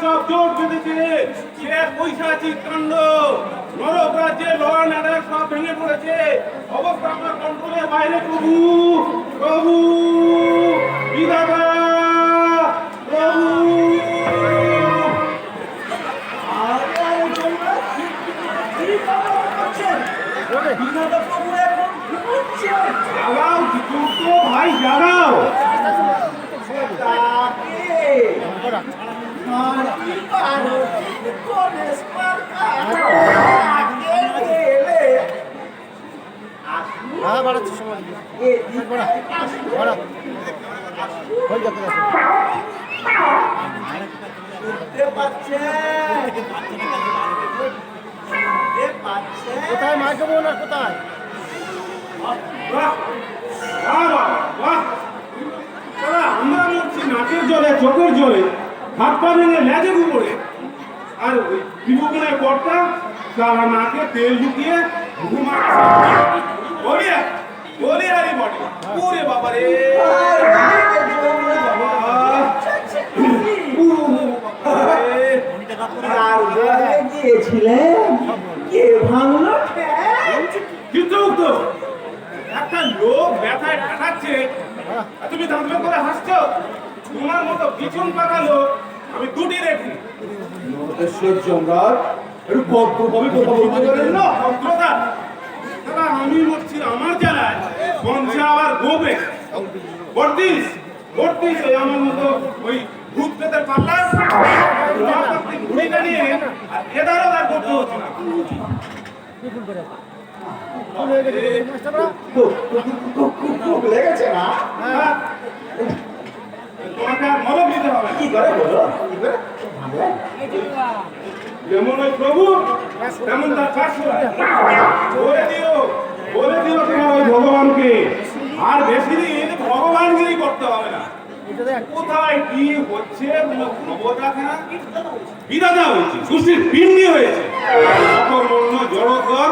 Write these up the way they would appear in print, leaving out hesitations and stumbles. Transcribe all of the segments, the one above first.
সব জোট বেঁধেছে। সে পৈশাচিক কাণ্ড, নরক রাজ্যে ল অ্যান্ড অর্ডার সব ভেঙে পড়েছে। অবস্থা আমার কন্ট্রোলের বাইরে। প্রভু, প্রভু, বিধাতা, প্রভু। জাগাও তো ভাই, জাগাও। কোথায় মাইক্রোফোন আর কোথায়? আমরা মরছি নাকের জলে, চোখের জলে, হাত পা ভেঙে লেজে উপরে। আর বিভূষণের কর্তা সারা নাকে তেল ঢুকিয়ে একটা লোক ব্যথায় ঠেকাচ্ছে, তুমি ধাঁধা করে হাসছো। তোমার মতো পিছন পাকা লোক আমি দুটি রেখি। আমি মরছি আমার জেলায়, মঞ্চে আবার গোবে বর্তিস বর্তিস। আমার মতো ওই ভূত পেতের পাল্লা ভূমিকা নিয়ে এদারও আর করতে হচ্ছে না। লেগেছে না? তোমাকে আর মদক দিতে হবে। কি করে বলো? যেমন ওই প্রভু তেমন তার কাজরা। বলে দিও তোমার ওই ভগবানকে আর বেশি দিন ভগবানগিরি করতে হবে না। কোথায় কি হচ্ছে কোনো খবর রাখে না। বিধাতা হয়েছে, সুস্থির পিণ্ডি হয়েছে, অকর্মণ্য জড়কর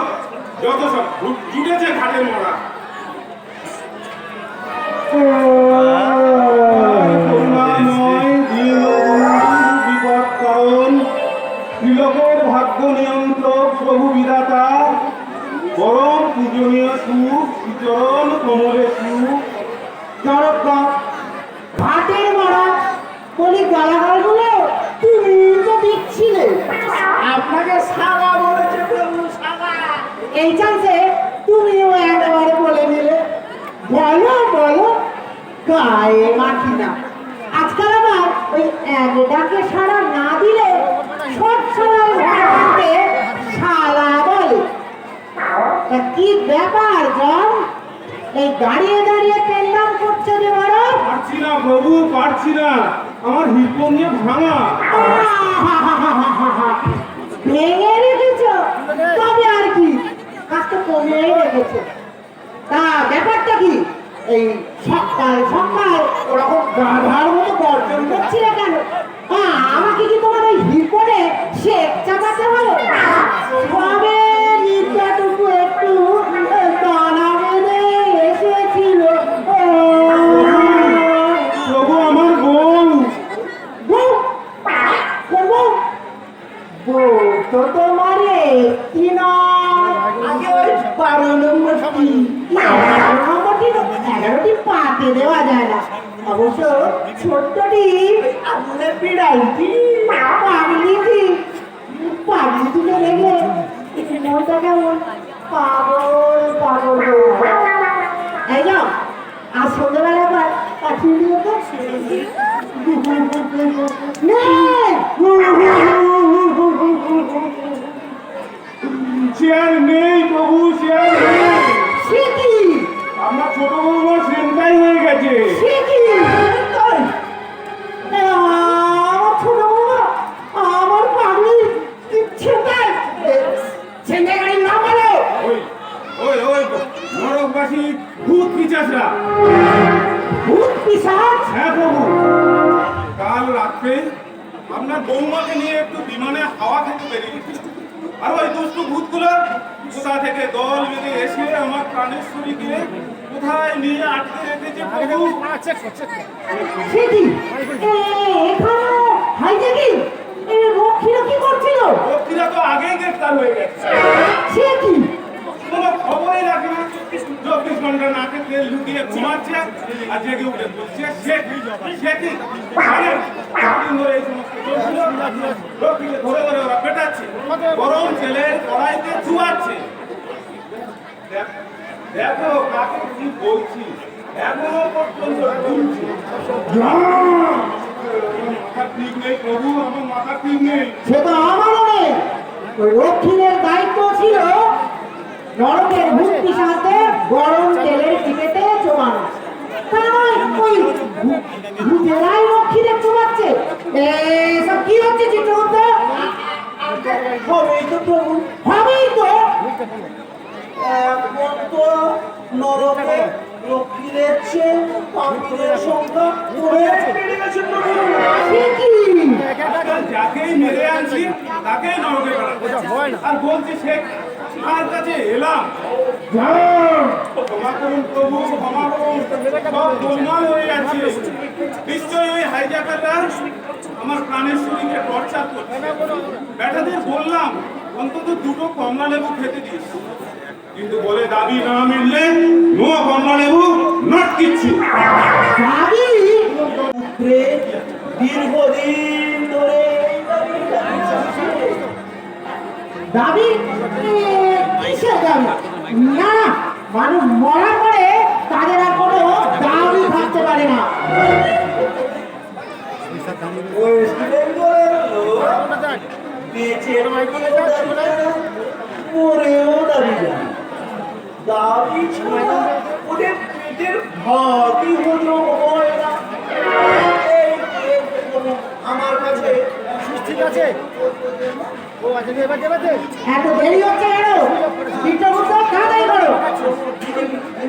যত সব জুটেছে ঘাটের মরা। তিলকের ভাগ্য নিয়ন্ত্রক প্রভু বিধাতা, পরম পূজনীয় সুখ চরণ কমলে সুখ। ঘাটের মারা বলি গালাগাল গুলো তুমি তো দিচ্ছিলে। আপনাকে সাগা বলেছে প্রভু, সাগা। এই চান্সে তুমিও একবার বলে নিলে। বলো বলো, গায়ে মাখি না। আজকাল আবার ওই এক ডাকে সাড়া না দিলে সব সময় ভগবানকে শালা বলে। তা কি ব্যাপার জন, এই দাঁড়িয়ে দাঁড়িয়ে কেল্লাম করছে যে বড়? পারছি না প্রভু, পারছি না, আমার হৃদয় নিয়ে ভাঙা। ভেঙে রেখেছ? তবে আর কি, কাজটা কমিয়েই রেখেছে। তা ব্যাপারটা কি? এই সকাল সকাল ওরকম গাধার মতো গর্জন করছিলে কেন? আমাকে কি তোমার ওই হিপরে শেখ চাপাতে হবে? তবে নিদ্রাটুকু একটু টানা বেঁধে এসেছিল। প্রভু আমার বউ। বউ? বউ? বউ তো তোমার একটি নয়, আগে ওই 12 নম্বরটি। 11টি পাতে দেওয়া যায় না, অবশ্য ছোট্টটি আপনার বিড়ালটি পাগলিটি। পাগলিটিকে দেখলে মনটা কেমন পাগল পাগল। এই যাও, আজ সন্ধ্যেবেলা একবার পাঠিয়ে দিও তো। চেয়ার নেই প্রভু, চেয়ার নেই। সে কি? আমার ছোট বৌমা সেন্টাই হয়ে গেছে। সে কি? আমার ছোট বৌমা, আমার পাগলি ছেঁটাই ছেঁটে গাড়ি না বলো। ওই ওই ওই নরকবাসী ভূত পিশাচরা। ভূত পিশাচ? হ্যাঁ প্রভু, কাল রাত্রে আপনার বৌমাকে নিয়ে একটু বিমানে হাওয়া খেতে বেরিয়েছিলাম। আর ওই দুষ্টু ভূতগুলো কোথা থেকে দল বেঁধে এসে আমার প্রাণেশ্বরীকে কোথায় নিয়ে আটকে রেখেছে প্রভু। সে কি? এখানে হাইজ্যাকিং এই রক্ষীরা কি করছিল? রক্ষীরা তো আগেই গ্রেফতার হয়ে গেছে। সে কি? কোনো খবরই রাখে না। 24 ঘন্টা নাকে তেল ঢুকিয়ে ঘুমাচ্ছে আর জেগে উঠে বলছে সে কি জানেন? কতদিন ধরে এই সমস্ত চলছিল? রক্ষীকে ধরে ধরে ওরা পেটাচ্ছে, গরম তেলের কড়াইতে চুয়াচ্ছে। দেখো কাকে কি বলছি, এখনো পর্যন্ত ঝুলছে। মাথা ঠিক নেই প্রভু, আমার মাথা ঠিক নেই। সে তো আমারও নেই। ওই রক্ষীদের দায়িত্ব ছিল নরকের ভূত পিশাচদের গরম তেলের টিকেতে চোবানো। তাই নয় ওই ভূতেরাই রক্ষীদের চোবাচ্ছে। এসব কি হচ্ছে চিত্রগুপ্ত? হবেই তো প্রভু, হবেই তো। এখন তো নরকে লক্ষ্মীদের চেয়ে পাপীদের সংখ্যা অনেক বেড়ে গেছে প্রভু। সে কি? আজকাল যাকেই মেরে আনছি তাকেই নরকে পাঠাচ্ছে। আর বলছি সে কার কাছে এলাম? ক্ষমা করুন প্রভু, ক্ষমা করুন, সব গোলমাল হয়ে যাচ্ছে। নিশ্চয়ই ওই হাইজ্যাকাররা আমার প্রাণেশ্বরীকে টর্চার করছে। ব্যাটাদের বললাম অন্তত দুটো কমলা লেবু খেতে দিস, কিন্তু বলে দাবি না মিললে নো কমলা লেবু, নট কিচ্ছু। দাবি? দীর্ঘদিন ধরে এই দাবি চালিয়েছে। দাবি? কিসের দাবি? না, মানুষ মরার পরে তাদের আর কোনো দাবি থাকতে পারে না। ওয়েস্ট বেঙ্গলের লোক বেঁচে থেকেও দাবি জানে, মরেও দাবি জানে। দাবি ছাড়া ওদের পেটের ভাতই হজম হয় না। এই দেখুন, আমার কাছে ঠিক আছে ও আছে এবার দেবে এত দেরি হচ্ছে কেন? চিত্রগুপ্ত তাড়াতাড়ি করো।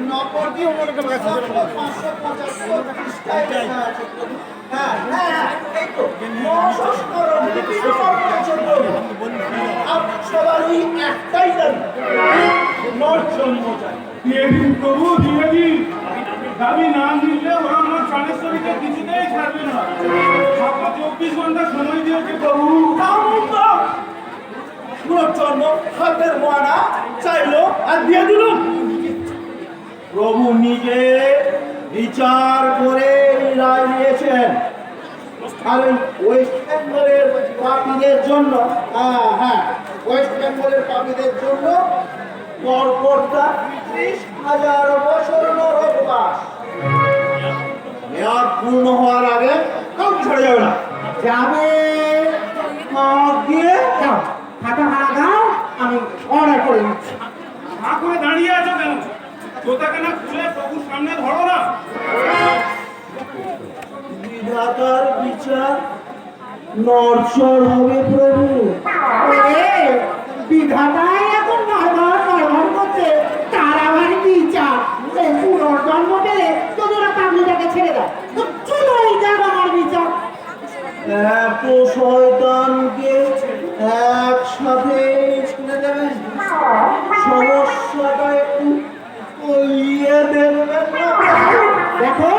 নকল কি অন্য রকম কাছে 575 পৃষ্ঠায় লেখা আছে। হ্যাঁ হ্যাঁ, এই তো 917 লিপিতে বলা আছে প্রভু। আপনার সবার ওই একটাই দাবি, নরজন্ম চাই। দিয়ে দিন প্রভু, দিয়ে দিন। দাবি না মিললে ওরা আমার প্রাণেশ্বরীকে কিছুতেই ছাড়বে না। মাত্র 24 ঘন্টা সময় দিয়েছে প্রভু। নরজন্ম হাতের মানা চাইলো আর দিয়ে দিল। প্রভু নিজে বিচার করে রায় দিয়েছেন। আর ওই ওয়েস্ট বেঙ্গলের পাপীদের জন্য, হ্যাঁ ওয়েস্ট বেঙ্গলের পাপীদের জন্য পরপরটা 30,000 বছর নরকবাস। মেয়াদ পূর্ণ হওয়ার আগে কাউকে ছেড়ে যাবে না। যাবে দিয়ে যাও, খাতা ভাড়া দাও, আমি অর্ডার করে দিচ্ছি। মা করে দাঁড়িয়ে আছো কেন? জোতাকে না খুলে প্রভুর সামনে ধরো না। বিধাতার বিচার নরচর হবে প্রভু। ওরে, বিধাতাই এখন নড়বড় করছে, তার আবার বিচার। এই পুনর্জন্ম পেলে যদি ওরা পাগলিটাকে ছেড়ে দেয় তো চলোই যাব আমার বিচার। এত শয়তানকে একসাথে ছেড়ে দেবেন? সমস্যাটা একটু কইয়ে দেবেন না? দেখো,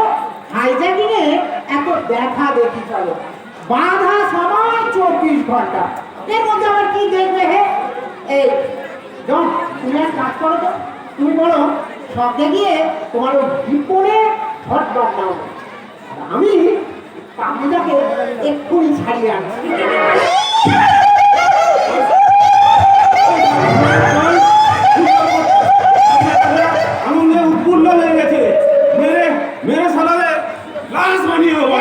হাইজ্যাকিং এ এত দেখা দেখি চলো, বাধা সময় 24 ঘন্টা, এর মধ্যে আবার কি দেখবে? হে এই জন, তুমি এক কাজ করো তো, তুমি বলো সঙ্গে গিয়ে তোমার ওই বিপণে হটডগ নাও, আমি পাখিটাকে এক্ষুনি ছাড়িয়ে আনছি। আনন্দে উৎফুল্ল হয়ে গেছে। মেরে মেরে সালালে লাশ বানিয়ে দেবো।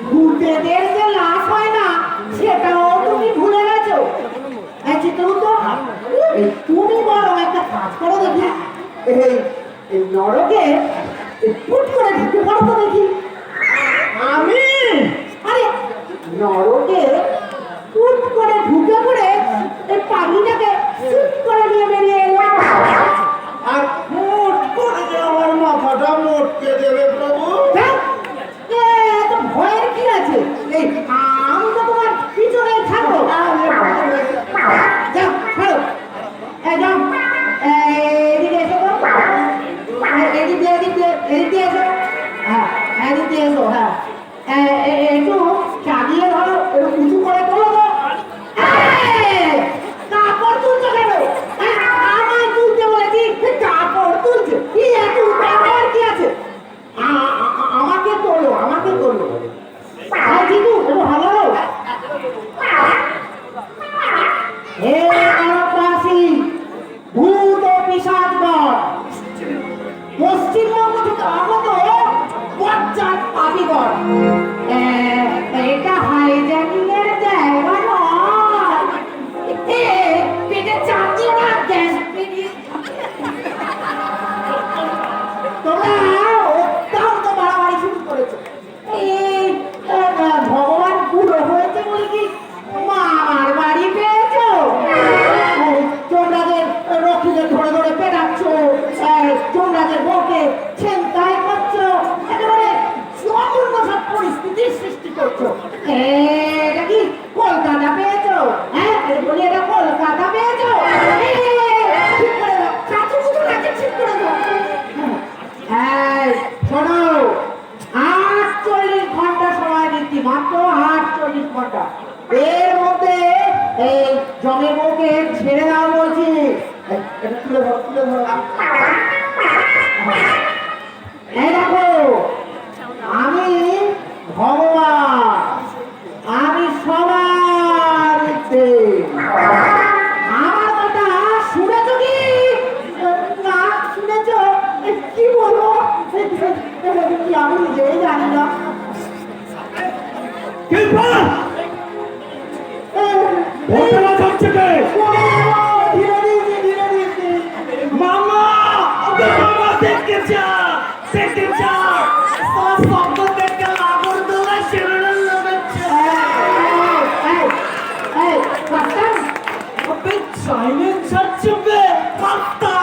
ভূতেদের যে লাশ হয় না সেটাও তুমি ভুলে গেছো। তুমি বরং একটা কাজ করো দেখি, এই এই নরকে ফুট করে ঢুকে পড়ো তো দেখি। আমি আরে নরকে ফুট করে ঢুকে পড়ে এই পানিটাকে চুপ করে নিয়ে বেরিয়ে এলাম। আর ফুট করে যে আমার মাথাটা মোটকে দেবে প্রভু। এত ভয়ের কি আছে? এই আমি তো তোমার পিছনেই থাকবো। যাও ছাড়ো, এই যাও, এদিকে এসো তো, এদিক দিয়ে এসো, হ্যাঁ এদিক দিয়ে এসো, হ্যাঁ এটা কি কলকাতা পেয়েছো? হ্যাঁ বলি এটা কলকাতা পেয়েছো? ঠিক করে দাও, চাচু শুধু নাকি ঠিক করে দাও। হ্যাঁ শোনো, 48 ঘন্টা সময় দিচ্ছি, মাত্র 48 ঘন্টা। এর মধ্যে এই জমের বউকে ছেড়ে দাও বলছি। এটা তুলে ধরো, তুলে ধরো। এই দেখো, আমি ভগবান, আমি সবার আমার কথা শুনেছ কি না শুনেছ কি বলবো কি আমি নিজেই জানি না। মামা দেখতে চা শব্দ দেখতে লাগর দোলা শিরোনাম লাগাচ্ছে চাইনিজ যাচ্ছে পাত্তা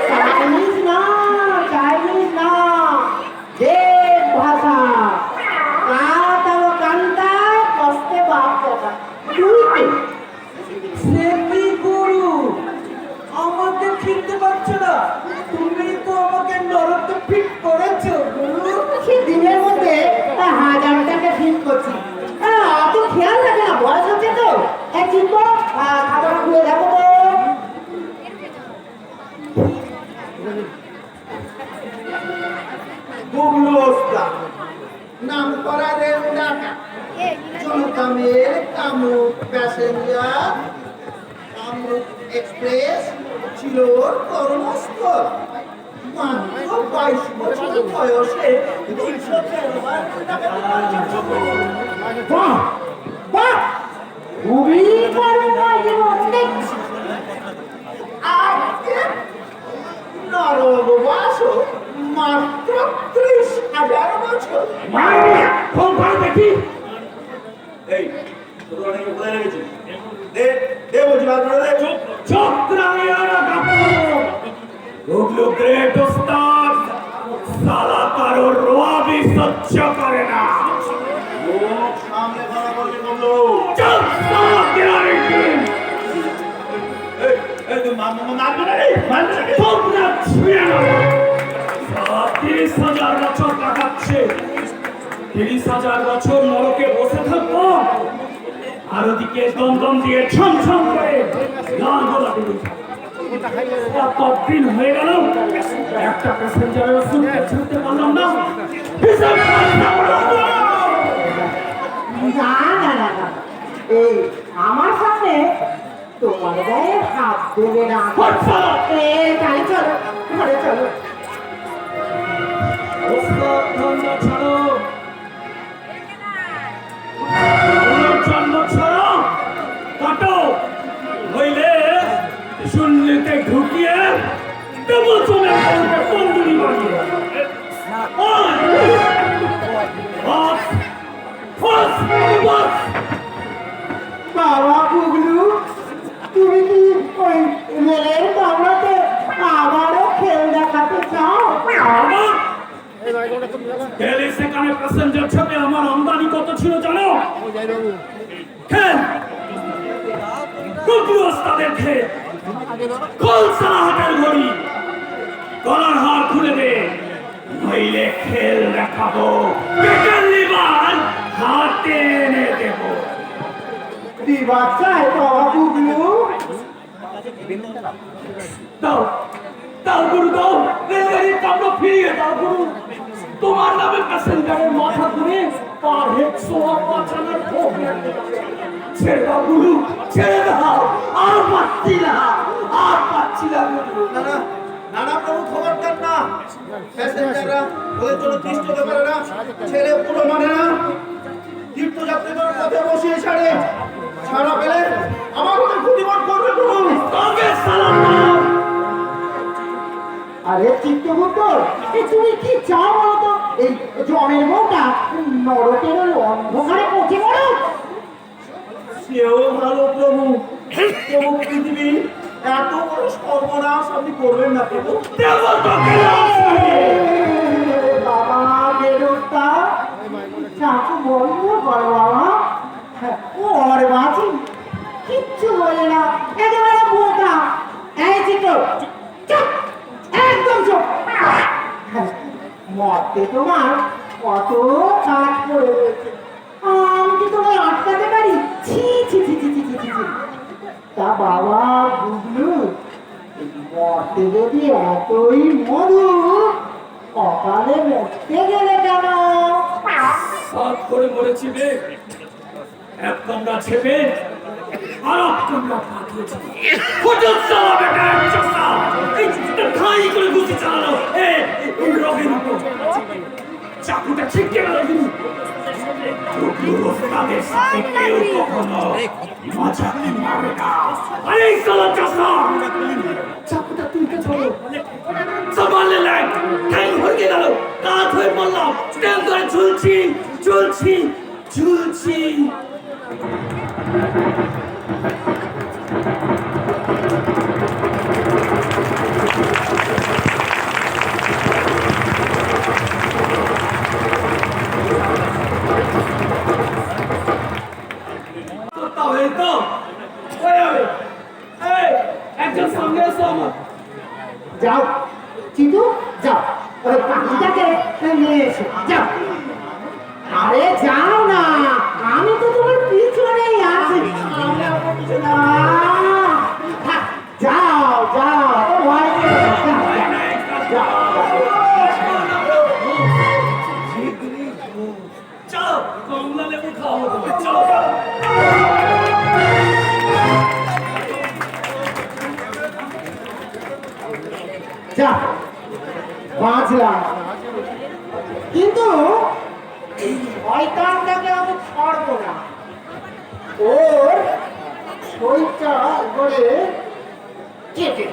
চাইনিজ না, চাইনিজ না, দেব ভাষা। কাতাও কান্তা কষ্টে বাপ দাদা দুইটি। সে কি গুরু আমাকে চিনতে পারছো না? তুমি তো আমাকে নরকে ফিট করেছো গুরু। সে দিনের মধ্যে 1000 টাকা ফিট করছি। অত খেয়াল থাকে না, বয়স হচ্ছে তো। চিনবো, খাতাটা খুলে দেখো তো। গুগলু ওস্তাদ নাম করা রেল ডাকা জনতামের কামরূপ প্যাসেঞ্জার কামরূপ এক্সপ্রেস ছিল ওর কর্মস্থল। মাত্র 22 বছর বয়সে 313 টাকা বাহ বাহ, খুবই কর্মময় জীবন দেখছি। আজকে নরববাস মাত্র 30,000 বছর। দেখি এই তোর অনেক কোথায় রেখেছিস? দে দে বলছি, বার করে দে। চুপ চুপ রামিয়ানা কাপুর গুগলু গ্রেট ওস্তাদ সালা কারো রোয়া भी সহ্য করে না। লোক সামনে কথা বলবি গুগলু। চুপ সালা গ্যারান্টি। এই তুই মারবি না রে, মারবি না। চুপ না ছুঁয়ে না। 30,000 বছর কাটাচ্ছে, 30,000 বছর নরকে বসে থাকবো, আর ওদিকে দমদম দিয়ে ছমছম করে লাল গোলাপি কতদিন হয়ে গেল একটা প্যাসেঞ্জারের শুনতে ছুটতে পারলাম না। না না না না, এই আমার সামনে তোমার গায়ে হাত দেবে না। তাহলে চলো ঘরে চলো। ওস্তাদ ধন্য ছাড়ো, জন্ম ছাড়ো, কাটো, হইলে শুনলিতে ঢুকিয়ে দেবো চলে তন্দুরি বানিয়ে। বাবা গুগলু, তুমি কি ওই রেলের কামরাতে আবারও খেল দেখাতে চাও? দিল্লি সেখানে প্যাসেঞ্জার ছাপে আমার আমদানি কত ছিল জানো? খেল গুগলু ওস্তাদের খেল, কলসালা হাটের ঘড়ি, গলার হার খুলে দে, নইলে খেল দেখাবো, পেটের লিভার হাতে এনে দেবো। দিবা চাই বাবা গুগলু? দাও দাও গুরু দাও, রেলগাড়ির কামড় ফিরিয়ে দাও গুরু। তোমার নামে প্যাসেঞ্জারের মাথা ঘুরে পার হেড সোয়া বাঁচানোর ভোগ লাগবে। ছেড়ে দাও গুরু, ছেড়ে দাও, আর পাচ্ছি না, আর পাচ্ছি না গুরু। নানা নানা প্রভু খবরদার না, প্যাসেঞ্জাররা ওদের জন্য তিষ্ঠ হতে পারে না, ছেলে পুরো মানে না। তীর্থযাত্রীদের পথে বসিয়ে ছাড়ে, ছাড়া পেলে আমার ওদের ক্ষতিবর করবে প্রভু। তবে সালাম দাও। আরে চিত্তগুপ্ত, তুমি কি চাও বলো তো? এই জমের বউটা নরকের ওই অন্ধকারে পচে পড়ো। সেও ভালো প্রভু, প্রভু পৃথিবী এত বড় সর্বনাশ আপনি করবেন না প্রভু। দেব তোকে লাশ লাগিয়ে। বাবা বেরোতা চাকু বন্ধ কর আরে বাঁচি কিচ্ছু বলে না, একেবারে বোকা। এই চিত্র চুপ, একদম চুপ। মরতে তোমার কত কাজ পড়ে রয়েছে, আমি কি তোমায় আটকাতে পারি? ছি ছি ছি ছি ছি ছি ছি ছি। তা বাবা বুঝলু, মরতে যদি এতই মধু, অকালে মরতে গেলে কেন? সাত করে মরেছি রে, এক কামড়া ছেপে আর এক কামড়া পাঠিয়েছি। হঠাৎ চালা বেটা, এক চাষা এই খাই করে গুছি চালানো এই রোগের উপর চাকুটা ছিটকে গেল। কিন্তু ওস্তাদের সাথে কেউ কখনো মাঝাকি মারে না। আরে এই চালা চাষা চাকুটা তুলতে চলো, সামালে লাগ ঠ্যাং ভরকে গেল, কাত হয়ে পড়লাম, ঠ্যাং ধরে ঝুলছি ঝুলছি ঝুলছি। একজন সামনে এসো আমার। যাও চিতু, যাও ওই পাখিটাকে নিয়ে এসো, যাও। আরে যাও না, আমি তো তোমার পিছনেই আছি। থাক, যাও যাও, ও ভয় পেও না, যাও, চলো কমলা লেবু খাওয়াবো তোমায়, চলো। যা বাঁচলাম, কিন্তু এই শয়তানটাকে আমি ছাড়বো না। ওর শরীরটা করে কেটে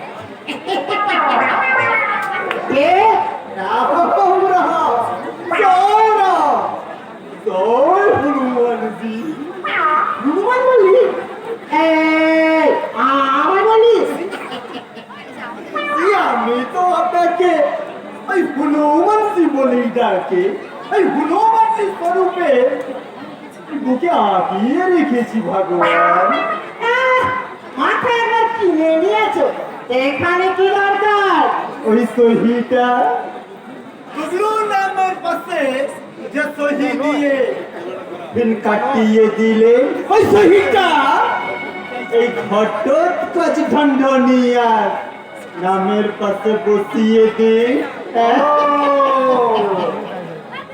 এ রাম রাম, জয় রাম, জয় হনুমানজি। হনুমান বললি? আমার বলিস? আমি তো আপনাকে ওই হনুমানজি বলেই ডাকে। এই হনুমানজি স্বরূপে বুকে আগিয়ে রেখেছি ভগবান। মাথা একবার কিনে নিয়েছো, এখানে কি দরকার? ওই সহিটা হুজুর নামের পাশে যে সহি দিয়ে দিন কাটিয়ে দিলে, ওই সহিটা এই ঘটোৎকচ ঢন্ডনিয়ার নামের পাশে বসিয়ে দে।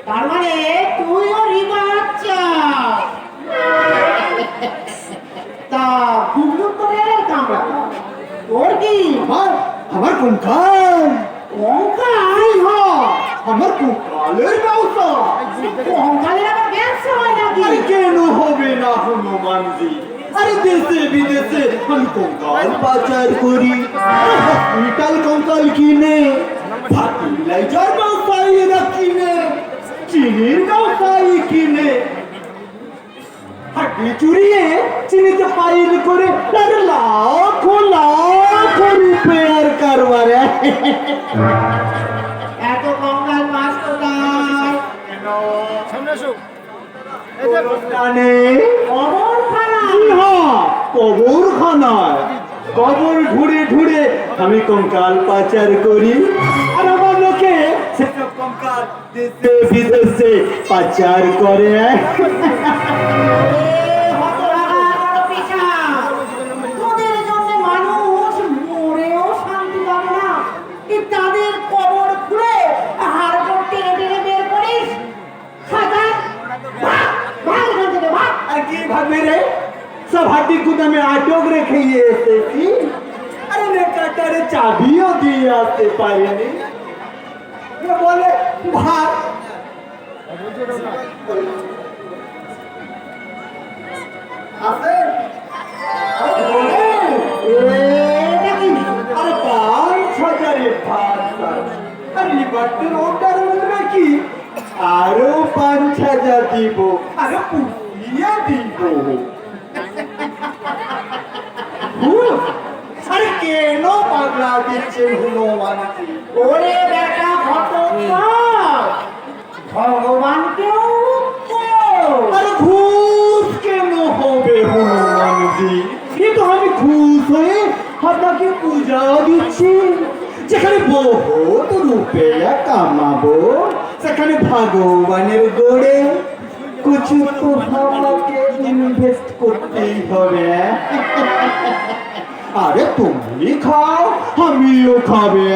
তার মানে তুইও রিবাচ্চা। তা গুগলু করে কামড়া তোর কি? আমার কঙ্কাল। কঙ্কাল? আমার কঙ্কালের ব্যবসা। কঙ্কালের আবার ব্যবসা হয় নাকি? কেন হবে না হনুমানজি? আরে দেশে বিদেশে আমি কঙ্কাল পাচার করি, হসপিটাল কঙ্কাল কিনে, ফার্টিলাইজার ব্যবসায়ীরা কিনে, চিনির ব্যবসায়ী কিনে, হাড্ডি চুরিয়ে চিনিতে পাইল করে লাখ লাখ রুপিয়ার কারবার। এত কঙ্কাল মাছ কোথায়? সামনে আসো। কবরখানায় কবর ঘুরে ঘুরে আমি কঙ্কাল পাচার করি, আর আমার লোকে সেসব কঙ্কাল দেশে বিদেশে পাচার করে। তোদের জন্য মানুষ মরেও শান্তি পাবে না, তাদের কবর খুঁড়ে হাড় টেনে টেনে বের করিস। আর কি ভাববে রে, সব হাড্ডি গুদামে আটক রেখে এসেছি। আরে নেকাটারে চাবিও দিয়ে আসতে পারিনি, বলে ভাগ। আছে আরে 5,000 ভাগ, আর লিবারটির ওটার নাকি আরো 5,000 দিব, আরে পুষিয়ে দিব। আরে কেন পাগলা দিচ্ছে হনুমানজি? ওরে বেটা ঘটোৎকচ, ভগবানকেও আরে ঘুষ কেন হবে হনুমান? মহারাজি, এ তো আমি খুশ হয়ে আপনাকে পূজা দিচ্ছি। যেখানে বহুত রুপিয়া কামাবো, সেখানে ভগবানের গড়ে কিছু তো আমাকে ইনভেস্ট করতেই হবে। আরে তুমি খাও, আমিও খাবে।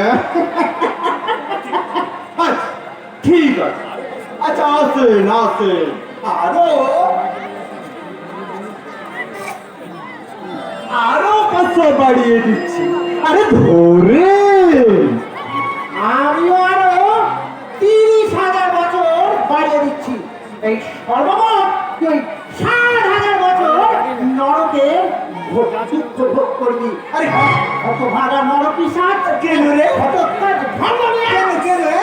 আচ্ছা, ঠিক আছে। আচ্ছা আসেন আসেন, আরো 500 বাড়িয়ে দিচ্ছি। আরে ধরে আমিও আরো 30,000 বছর বাড়িয়ে দিচ্ছি। এই সর্বমোট তুই 60,000 বছর নরকে দুঃখ ভোগ করবি। আরে কত ভাগা নরপিশাচ কেন রে? ঘটোৎকচ ভণ্ডামি। কেন রে?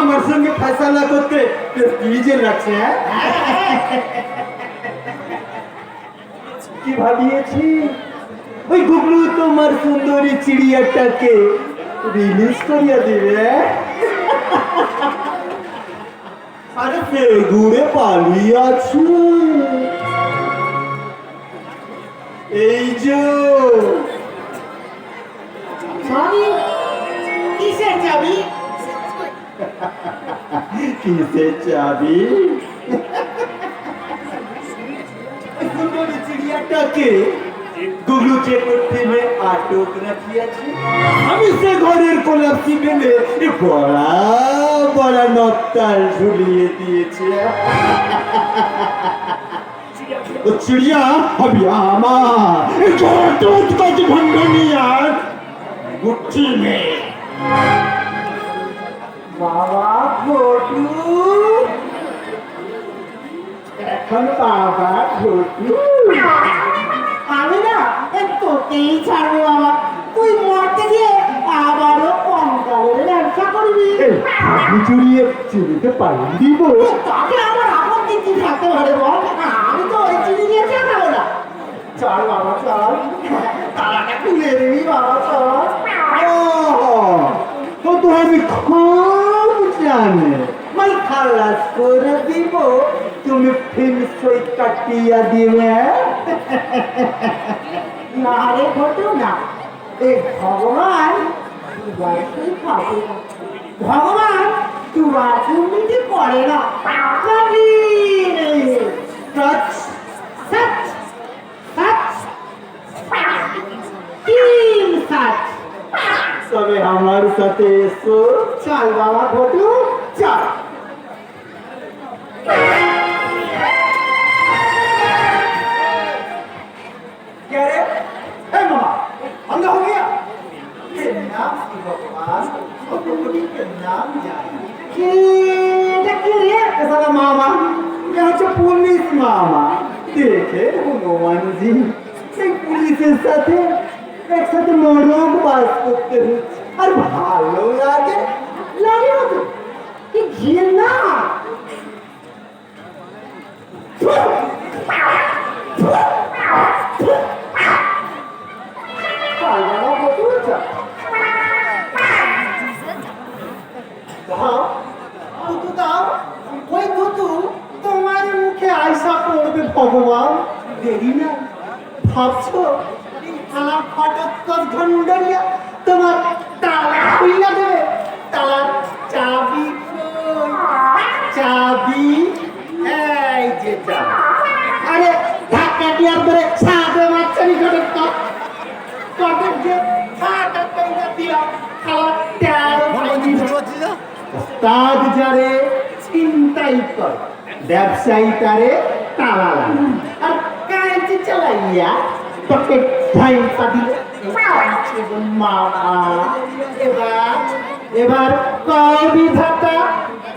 আমার সঙ্গে ফয়সালা করতে প্রেস্টিজে লাগছে, কি ভাবিয়েছি? ওই গুগলু তোমার সুন্দরী চিড়িয়াটাকে রিলিজ করিয়া দিবে। আরে সে ঘুরে পালিয়াছে। এই যে স্বামী কিসের চাবি? কিসের চাবি? সুন্দরী চিড়িয়াটাকে গুগলু চেকর টিমে আটক রাখিয়াছে। আমি সে ঘরের কোলাপসি মেলে বড়া বড়া নকটাল ঝুলিয়ে দিয়েছে। ও চিড়িয়া হবি আমার যত কত ভণ্ডনিয়ার গুটি মে। বাবা ঘটু, এখন বাবা ঘটু। আমি না তোকেই ছাড়বো বাবা। তুই মরতে গিয়ে আবারও কঙ্কালের ব্যবসা করবি। আপনি চুরিয়ে চুরিতে পালিয়ে দিব। তাকে আমার আপত্তি কি থাকতে পারে বল? আমি তো ওই চিনি দিয়ে চাকাবো না। চল বাবা চল, তালাটা খুলে দিবি বাবা চল। তো তো আমি খুব জানি মাই খালাস করে দিব, তুমি ফিল্ম সই কাটিয়া দিবে। না রে ঘটু না, এই ভগবান দুবারই খাবে না। ভগবান দুবার দুর্নীতি করে না। কবি টাচ সচ সচ তিন সচ। তবে আমার সাথে এসো। চল বাবা ঘটু চল। क्या रे? ए मामा, अंधा हो गया? ये नाम की भगवान, के नाम जाने। কি এটা কি রে? साला मामा, ये হচ্ছে পুলিশ মামা। দেখে হনুমান জি এই পুলিশের সাথে একসাথে নরক বাস করতে হচ্ছে। আর ভালো লাগে। লাগে না তো, কি ঘৃণা। চল বাবা ঘটু চল। দাও, থুতু দাও। ওই থুতু তোমার মুখে আইসা পড়বে ভগবান। দেরি না, ভাবছো এই থানা ফাটক ঘন্ডারিয়া তোমার তালা খুইলা দেবে? তালার চাবি কই? চাবি এই যে চাবি। আরে ধাক্কা দিয়ার ধরে সাথে মারছানি ঘটক কটক যে ফাটক কইরা দিলা খালা তেল পাইনি। তাজ যারে চিন্তাই কর, ব্যবসায়ী তারে তালা লাগে। আর কাইতে চালাইয়া তোকে ধাইপা দিলে মামা। এবার এবার কয় বিধাতা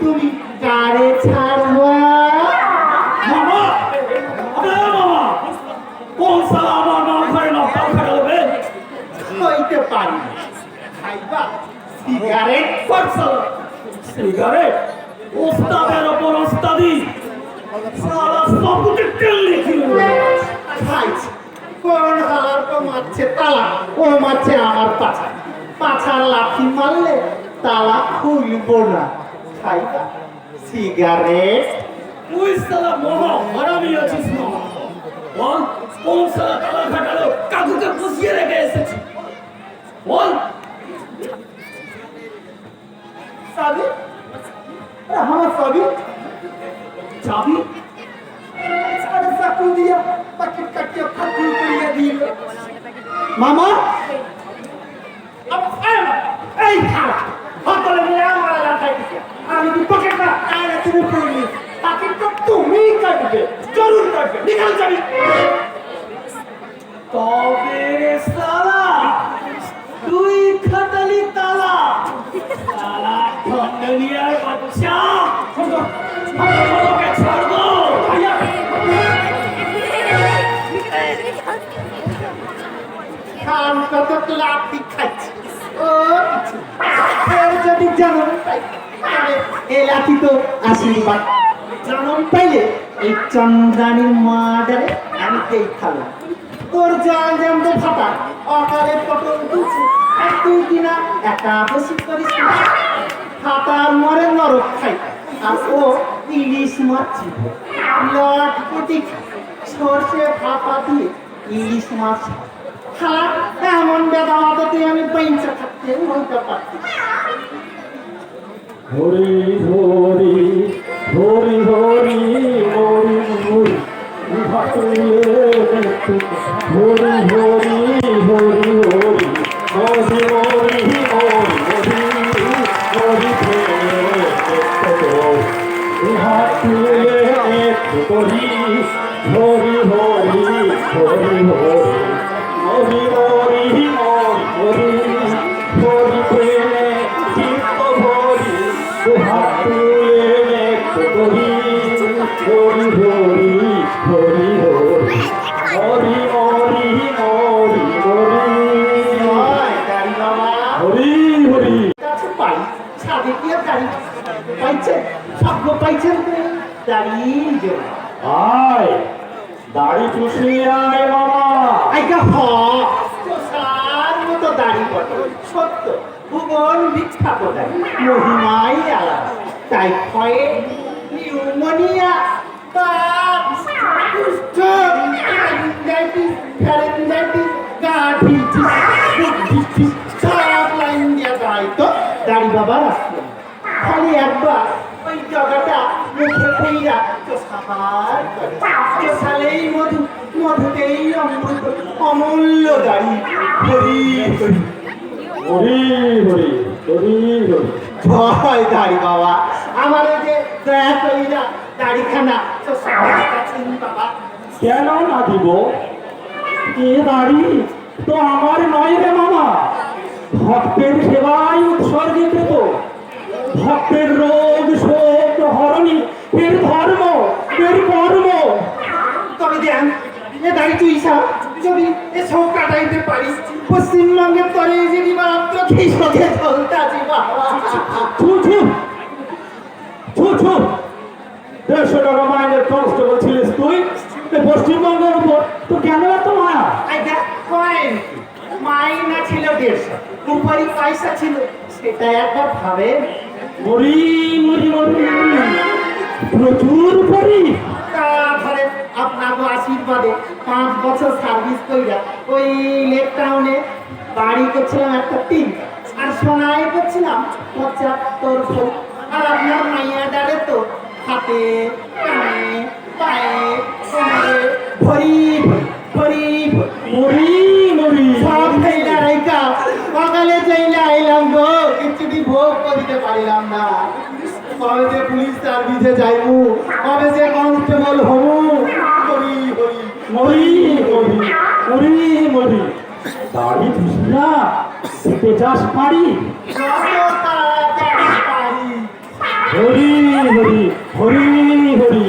তুমি কারে ছাড়বা? মামা, আবে মামা, কোন সালা আমার নাম ধরে নকল করে দেবে? কইতে পারি না। খাইবা সিগারেট পার্সেল সিগারেট ওস্তাদের ওপর ওস্তাদি সারা সবুজে তেল লিখিয়ে খাইছে। কোন হালার তো মারছে তালা, ও মারছে আমার পাছা। পাছার লাঠি মারলে তালা খুলবো না। খাইবা সিগারেট। তুই সালা মহা হারামি আছিস না বল কোন সালা তালা খাটালো কাকুকে বসিয়ে রেখে এসেছি বল সাবি আমার সাবি চাবি আরে চাকু দিয়া প্যাকেট কাটিয়ে ফাঁকি করিয়া দিল মামা এই খালা হতলে নিয়ে আমার এলাকায় দিছে আমি কি পকেট না আরে তুমি পুলিশ পাখির তো তুমিই কাটবে জরুর কাটবে নিকাল যাবি তবে রে সালা তুই খাটালি তালা সালা খন্ডনিয়ার বাচ্চা আমাকে ছাড়বো ভাইয়া খান কত লাঠি খাচ্ছি ও ফের যদি জন্ম পাই তবে এই লাঠি তো আশীর্বাদ জন্ম পাইলে এই চন্দ্রানীর মার্ডারে আমি দেখালাম তোর জল জানতে ফাটা অকালে পটল দুছে আর তুই কিনা একাদশী করিস না। ফাটার মরে নরক খাই আর ও ইলিশ মাছ ছিল লট কুটি সর্ষে ফাটা দিয়ে ইলিশ মাছ খালা এমন বেদামাতে তুই আমি পয়সা থাকতে হইতে পারতি হরি হরি হরি হরি হরি হরি ভাতুলে হরি হরি হরি হরি হরি হরি হরি হরি ভাতুলে হরি হরি হরি হরি হরি হরি হরি হরি হরি প্রেমে চিত্ত ভরি হাত তুলে হরি হরি হরি হরি হরি হরি হরি হরি নয় গাড়ি বাবা হরি হরি কাছে পাই ছাদে গিয়ে গাড়ি পাইছে স্বপ্ন পাইছেন গাড়ি জন্য আয় দাড়ি চুষিয়ে আয় বাবা আইকা হ সার মতো দাড়ি বটে সত্য ভুবন বিখ্যাত দাড়ি মহিমাই আলাদা টাইফয়েড নিউমোনিয়া দাড়ি বাবা রাখলো খালি একবার ওই জগাটা মুখে কইরা তো সাহার করে তো সালেই মধু মধুতেই অমৃত অমূল্য দাড়ি হরি হরি হরি হরি হরি হরি ভয় দাড়ি বাবা আমার ওই যে দয়া কইরা দাড়িখানা তো সাহার কাছে বাবা কেন না দিব এ দাড়ি তো আমার নয় রে মামা ভক্তের সেবায় উৎসর্গিত তো ভক্তের রোগ শোক হরণী এর ধর্ম এর কর্ম তবে দেন এ দাড়ি তুই যদি এ সব কাটাইতে পারিস পশ্চিমবঙ্গের তরে যদি মাত্র কি সঙ্গে চলতাছি বাবা ছু ছু ছু ছু 150 টাকা মাইনের কনস্টেবল ছিলিস তুই পশ্চিমবঙ্গের উপর তো কেন এত মায়া আইগা কয়েন মাইনা ছিল 150 উপরি পয়সা ছিল সেটা একবার ভাবে মরি মরি মরি প্রচুর পরি তা ধরে আপনার আশীর্বাদে 5 বছর সার্ভিস কইরা ওই লেক টাউনে বাড়ি করছিলাম একটা টিম আর সোনায় করছিলাম 75 ফুট আর আপনার মাইয়া ডালে তো হাতে কানে পায়ে কোমরে ভরি ভরি মরি মরি সব ফেলা রাইকা সকালে চাইলে আইলাম গো কিছুটি ভোগ করিতে পারিলাম না কবে যে পুলিশ সার্ভিসে যাইবো কবে যে কনস্টেবল হবো হরি হরি মরি মরি মরি মরি দাড়ি না খেতে চাস পারি যত তাড়াতাড়ি পারি হরি হরি হরি হরি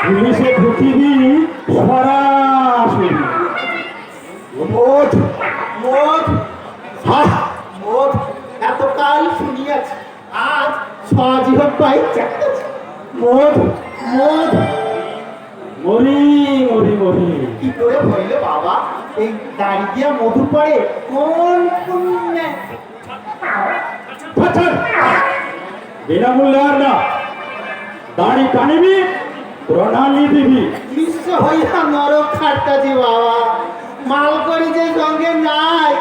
পুলিশে ঢুকিবি সরাসরি মোট মোট মোট এতকাল শুনিয়াছি আজ সজীবন পাই চাকতেছি মোট মোট মরি মরি মরি কি করে হইলে বাবা এই দাড়ি দিয়া মধু পড়ে কোন পুণ্যে বিনামূল্যে আর না দাড়ি টানিবি প্রণালী দিবি নিঃস্ব হইয়া নরক খাটতাছি বাবা, মাল করি যে সঙ্গে নাই।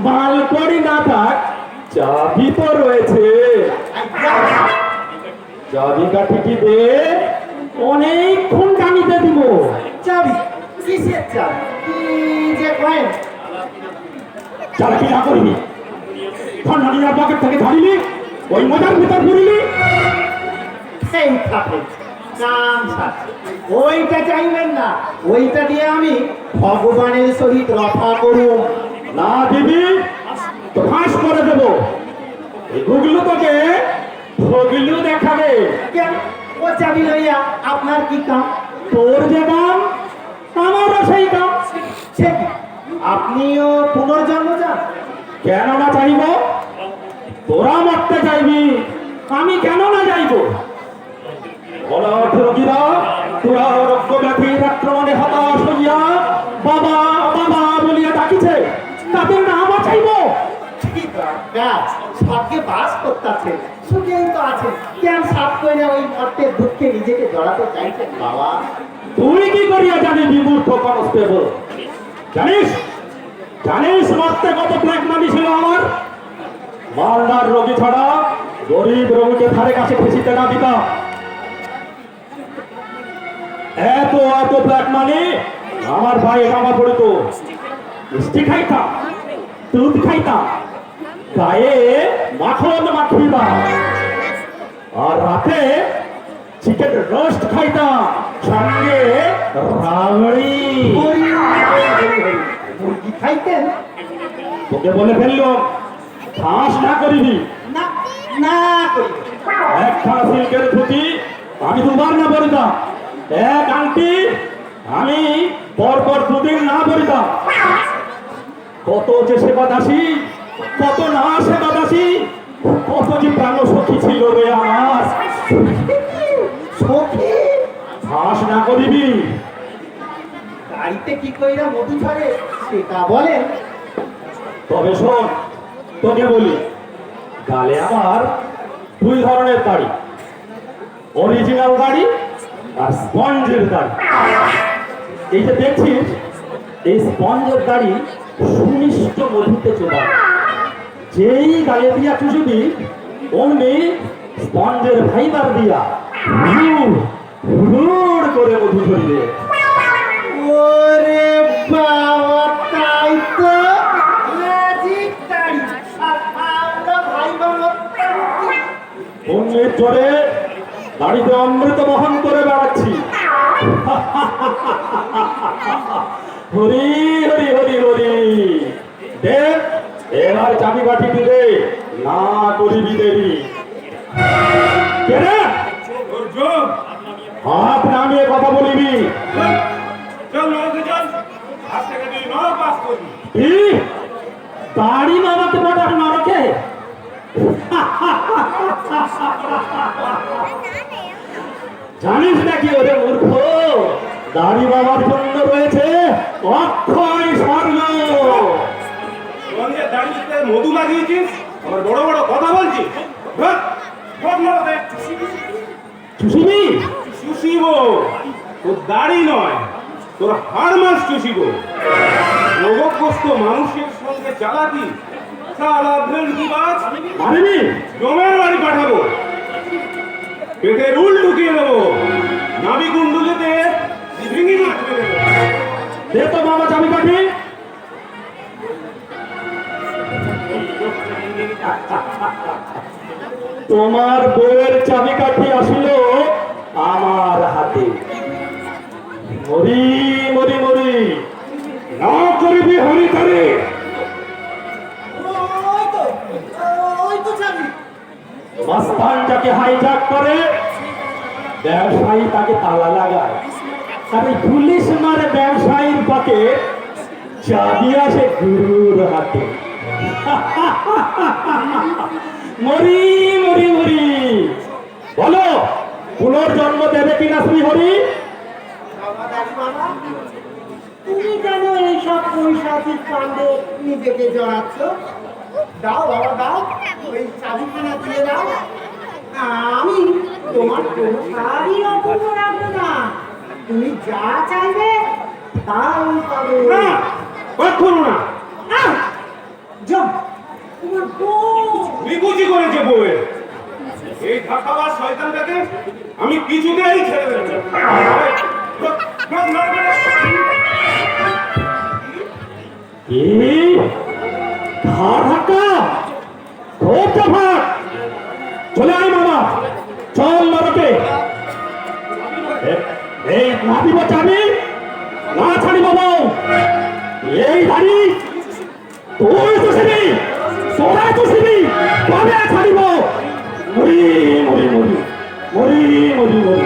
মাল করি না থাক, চাবি তো রয়েছে। চাবি কাঠিটি দে, অনেকক্ষণ টানিতে দিব। চাবি কিসের চাবি? কি যে কয়েন? চালাকি না করিনি, ঠান্ডা পকেট থেকে ধারিলি, ওই মজার ভিতর ঘুরিলি। সেই থাকে কাম সাথে, ওইটা চাইবেন না, ওইটা দিয়ে আমি ভগবানের সহিত রফা করুন। না দিবি তো ফাঁস করে দেব। এগুলো তোকে ভগলু দেখাবে। কেন ও চাবি লইয়া আপনার কি কাম? তোর যে কাম, আমারও সেই কাম। সে কি? আপনিও পুনর্জন্ম চান? কেন না চাইব? তোরা মরতে চাইবি, আমি কেন না যাইব? অনাথ রোগীরা তোরা রক্ত ব্যাধির আক্রমণে হতাশ হইয়া বাবা বাবা বলিয়া ডাকিছে, তাদের না বাঁচাইব? ঠিক গাছ সবকে বাস করতেছে, সুখেই তো আছে, কেন সাপ করে ওই মর্তের দুঃখে নিজেকে জড়াতে চাইছেন বাবা? তুই কি করিয়া জানিবি মূর্খ কনস্টেবল? জানিস জানিস মরতে কত ব্ল্যাক মানি ছিল আমার? মালদার রোগী ছাড়া গরিব রোগীকে ধারে কাছে ফেসিতে না দিতাম। এত এত ব্ল্যাক মানি আমার ভাইয়ে জামা পড়িত, মিষ্টি খাইতাম, দুধ খাইতাম, গায়ে মাখন মাখিতাম, আর রাতে চিকেন রোস্ট খাইতাম, সঙ্গে রাবড়ি। মুরগি খাইতেন? তোকে বলে ফেললো ফাঁস না করিবি। না না করি। একখানা সিল্কের ধুতি আমি দুবার না পরিতাম, এক আংটি আমি পরপর দুদিন না পরিতাম। কত যে সেবা দাসী, কত না সেবা দাসী, কত যে প্রাণ সখী ছিল রে আমার। সখী ফাঁস না করিবি। গাড়িতে কি কইরা মধু ধরে সেটা বলেন। তবে শোন, তোকে বলি, গালে আমার দুই ধরনের দাড়ি, অরিজিনাল দাড়ি আর স্পঞ্জের দাড়ি। এই যে দেখছিস, এই স্পঞ্জের দাড়ি সুনিষ্ট মধুতে চোবায়। যেই গালে দিয়া চুষবি, অমনি স্পঞ্জের ফাইবার দিয়া হুড় করে মধু ধরবে। ওরে বাবা, তাই তো ম্যাজিক গাড়ি। আর আমরা ভাই বাবা অন্যের চরে দাড়িতে অমৃত বহন করে বেড়াচ্ছি। হরি হরি হরি হরি। দেখ এবার চাবি বাটি দিলে না করিবি দেরি। কে রে? তোর যোগ। হাত নামিয়ে কথা বলিবি। চল নরকে চল, আজ থেকে তুই নরক বাস করবি। কি দাড়ি মামাতে পাঠার নরকে? জানিস নাকি ওরে মূর্খ, দাড়ি বাবার জন্য রয়েছে অক্ষয় স্বর্গ। সঙ্গে দাঁড়িয়ে মধু লাগিয়েছিস, আবার বড় বড় কথা বলছিস। ধর, ধর নরকে। চুষিবি? চুষিব, তোর দাড়ি নয়, তোর হাড় মাস চুষিব। রোগগ্রস্ত মানুষের সঙ্গে চালাকি, সারা ভেন্ডি বাজ, মারিবি? জমের বাড়ি পাঠাবো, পেটে রুল ঢুকিয়ে দেবো, নাভি কুণ্ডুলিতে ভেঙে মারবে দেবো। দে তো বাবা চাবি কাঠি। তোমার বউয়ের চাবিকাঠি আসিল আমার হাতে। মরি মরি মরি না করিবি হরিতারে। ওই তো চাবি। মাস্তান যাকে হাইজাক করে, ব্যবসায়ী তাকে তালা লাগায়, আর এই পুলিশ মারে ব্যবসায়ীর পাকে, চাবি আসে গুরুর হাতে। মরি মরি মরি। বলো পুনর্জন্ম দেবে কিনা শ্রী হরি? তুমি কেন এইসব পৈশাচিক কাণ্ডে নিজেকে জড়াচ্ছ? দাও বাবা দাও, ওই চাবিখানা দিয়ে দাও। আমি তোমার কোনো কাজই অপূর্ণ রাখবো না। তুমি যা চাইবে তাই পাবে। না কখনো না। আহ! যাও, তোমার বউ। নিকুচি করেছে বউয়ের। এই ঢাকাবার শয়তানটাকে আমি কিছুতেই ছেড়ে দেব না। এই ঘর ধাক্কা খুব তফাৎ। চলে আয় মামা, চল মারতে। এই মাটিব চাবি না ছাড়িব বউ। এই ধারি তুই চুষিবি, তোরা চুষিবি, কবে ছাড়িব? মরি মরি মরি মরি মরি মরি।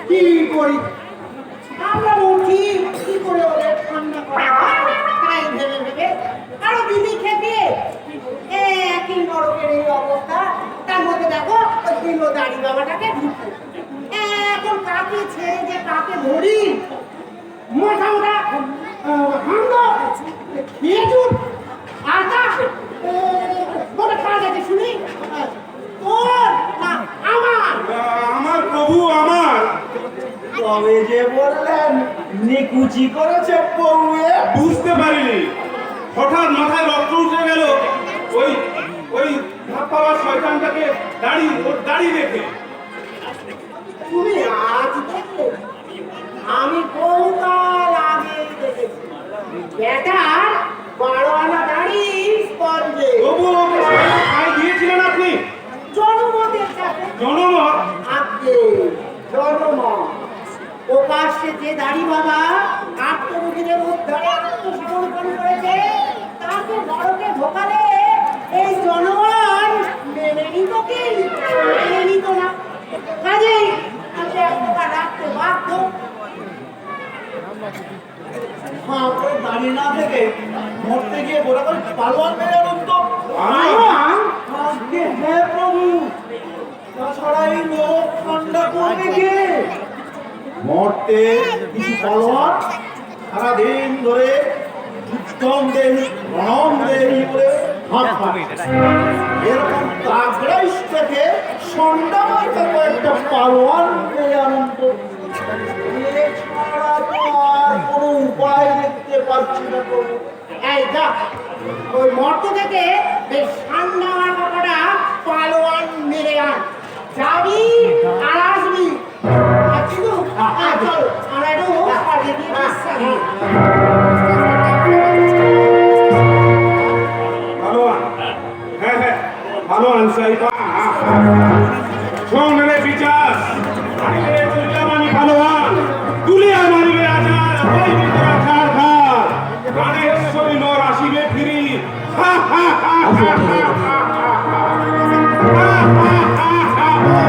কি করি আমরা বলছি, কি করে ওদের ঠান্ডা করা হয়? তাই ভেবে ভেবে আরো দিদি খেতে একই নরকের এই অবস্থা। তার মধ্যে দেখো ওই দিল দাড়ি বাবাটাকে ঢুকতে। এখন কাকে ছেড়ে যে কাকে ধরি? মোটা মোটা হাঙ্গ খেজুর আটা বলে কাজ আছে শুনি। তোর না আমার? আমার প্রভু আমার। তবে যে বললেন নিকুচি করেছে বউয়ে। বুঝতে পারিনি, হঠাৎ মাথায় রক্ত উঠে গেল ওই ওই ধাপ্পাবার শয়তানটাকে দাড়ি দেখে। তুমি আজ দেখলে? আমি বহুকাল আগে দেখেছি বেটার 12 আনা দাড়ি স্পর্ধে। তবু ওকে খাই দিয়েছিলেন আপনি? জনমতের সাথে জনমত? আগে জনমত প্রকাশ্যে যে দাড়ি বাবা আত্মরোগীদের উদ্ধারে আত্মসমর্পণ করেছে তাকে নরকে ঢোকালে এই জনগণ মেনে নিত কি? মেনে নিত না। কাজেই তাকে একটা রাখতে বাধ্য। দাঁড়িয়ে না থেকে মরতে গিয়ে বলে করে পালোয়ান মেরে উঠতো। হ্যাঁ প্রভু, তাছাড়া এই লোক ঠান্ডা করবে কে? মরতে কিছু পালোয়ান সারাদিন ধরে উত্তম দেহি রণম দেহি বলে হাত পাবে। এরকম তাগড়াইশ থেকে সন্ধ্যা মার্কা কয়েকটা পালোয়ান মেরে আনন্দ। এছাড়া তো আর কোনো উপায় দেখতে পাচ্ছি না প্রভু। এই যা ওই মর্ত থেকে বেশ ঠান্ডা কাপড়া পালোয়ান মেরে আন। যাবি আর আসবি। কিন্তু চল আমরা একটু পাড়িয়ে দিয়ে আসছি। ভালোয়ান, হ্যাঁ হ্যাঁ ভালোয়ান সাইবা। শোন রে বিচার, মারিবে তুললাম আমি ভালোয়ান, তুলিয়া মারিবে আচার, হইবে তোরা খার খার, প্রাণেশ্বরী নর আসিবে ফিরি। হা হা হা হা হা হা হা হা হা হা হা।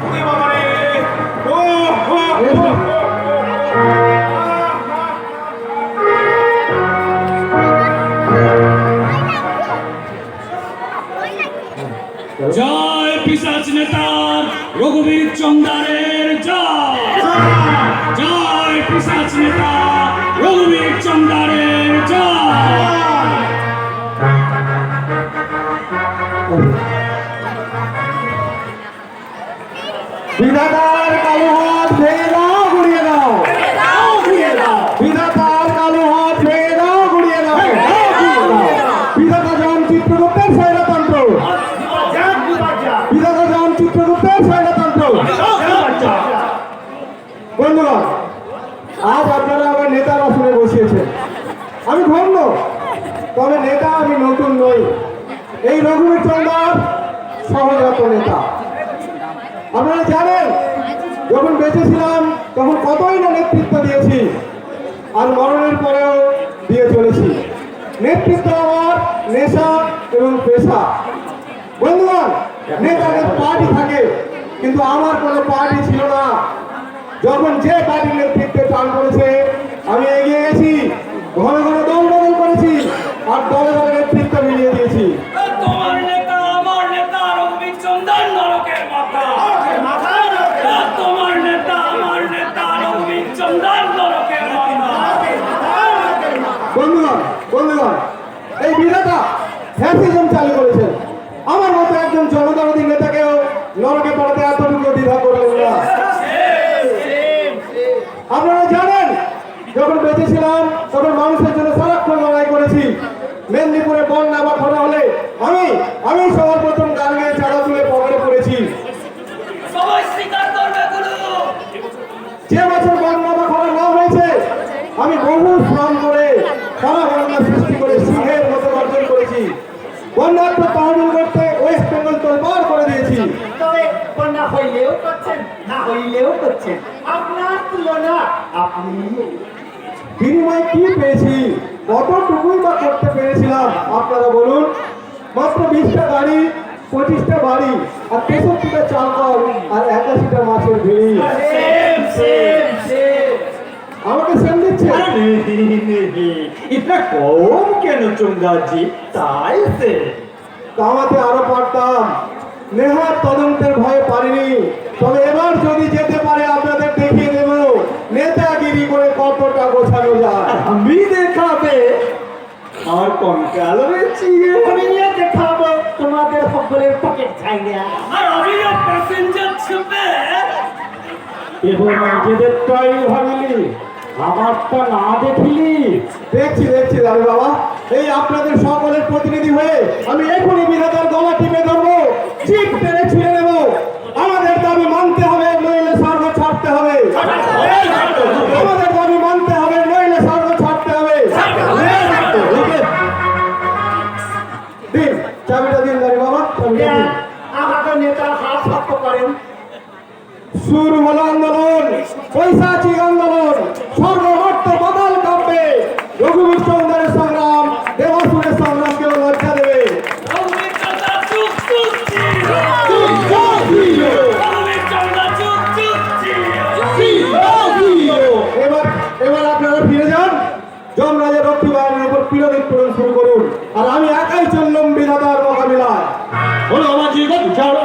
ওরে বাবা রে, ও হো হো হো। জয় পিশাচ নেতা রঘুবীর চন্দ্রের জয়। জয় পিশাচ নেতা রঘুবীর চন্দ্রের জয়। বিধাতার কালো হাত ভেঙে দাও, গুড়িয়ে দাও। বিধাতার কালো হাত ভেঙে দাও, গুড়িয়ে দাও। বিধাতা যান চিত্রগুপ্তের স্বৈরতন্ত্র। বিধাতা যান চিত্রগুপ্তের স্বৈরতন্ত্র। বন্ধুগণ, আজ আপনারা আমার নেতার আসনে বসিয়েছেন। আমি ধন্য, তবে নেতা আমি নতুন নই। এই রঘুবীর চন্দ্র সহজাত নেতা। আপনারা জানেন, যখন বেঁচে ছিলাম তখন কতই না নেতৃত্ব দিয়েছি, আর মরণের পরেও দিয়ে চলেছি। নেতৃত্ব আমার নেশা এবং পেশা। বন্ধুগণ, নেতাদের পার্টি থাকে, কিন্তু আমার কোনো পার্টি ছিল না। যখন যে পার্টির নেতৃত্বে টান করেছে আমি এগিয়ে গেছি, ঘন ঘন দল বদল করেছি, আর দলে দলে নেতৃত্ব মিলিয়ে দিয়েছি। তোমার নেতা আমার নেতা রঘুবীর চন্দ্র নরকের মাথা। তোমার নেতা আমার নেতা রঘুবীর চন্দ্র নরকের মাথা। বন্ধুগণ, এই বিধাতা ফ্যাসিজম চালু করেছেন। আমার মতো একজন জনদরদী নেতাকেও নরকে পাঠাতে এতটুকু দ্বিধা করলেন না। আপনারা জানেন, যখন বেঁচে ছিলাম তখন মানুষের জন্য সারাক্ষণ লড়াই করেছি। মেদিনীপুরে বন্যা বা খরা হলে আমি সবার প্রথম গান গেয়ে চাঁদা তুলে পকেটে পড়েছি। সবাই স্বীকার করবে গুরু। যে বছর বন্যা বা খরা না হয়েছে, আমি বহু শ্রম করে সারা বন্যা সৃষ্টি করে সিংহের মতো অর্জন করেছি। বন্যার তহবিল করতে ওয়েস্ট বেঙ্গল তোলপাড় করে দিয়েছি। তবে বন্যা হইলেও করছেন, না হইলেও করছেন, আপনার তুলনা আপনি। বিনিময়ে কি পেয়েছি, কতটুকুই বা করতে পেরেছিলাম আপনারা বলুন? মাত্র 20টা গাড়ি, 25টা বাড়ি, আর 63টা চাল কল, আর 81টা মাছের ভিড়ি। আমাকে সেম দিচ্ছে। इतना कौन क्या चुंगा जी ताई से কামাতে আরো পারতাম, নেহাত তদন্তের ভয়ে পারিনি। তবে এবার যদি যেতে পারে আপনাদের দেখিয়ে দেব নেতাগিরি করে কতটা গোছানো যায়। हम भी देखा बे और कौन क्या लगे चाहिए আমিও দেখাবো তোমাদের সকলের পকেট ছাইয়া। আর আমিও প্যাসেঞ্জার ছিপে এবার নিজেদেরটাই ভাবলি আমারটা না দেখিলি দেখছি দাদু বাবা, এই আপনাদের সকলের প্রতিনিধি হয়ে আমি এখনই বিধাতার গলা টিপে ধরবো, চিপ টেনে ছিঁড়ে নেব। আমাদের দাবি মানতে হবে, নইলে স্বর্গ ছাড়তে হবে। আমাদের দাবি মানতে হবে, নইলে স্বর্গ ছাড়তে হবে। দিন চাবিটা দিন দাদু বাবা, চাবিটা দিন। আমাদের নেতার হাত শক্ত করেন। শুরু হলো আন্দোলন, পৈশাচিক আন্দোলন, সর্বমর্ত বাদাল কাঁপবে। রঘুবীর চৌধুরীর সংগ্রাম দেবাসুরের সংগ্রামকেও লজ্জা দেবে। রঘুবীর চন্দ্র চুপ চুপ এবার আপনারা ফিরে যান, যমরাজের রক্ষী বাহিনীর উপর পীড়ন শুরু করুন, আর আমি একাই চললাম বিধাতার মোকাবিলায়। बोलो माजी को ছাড়ো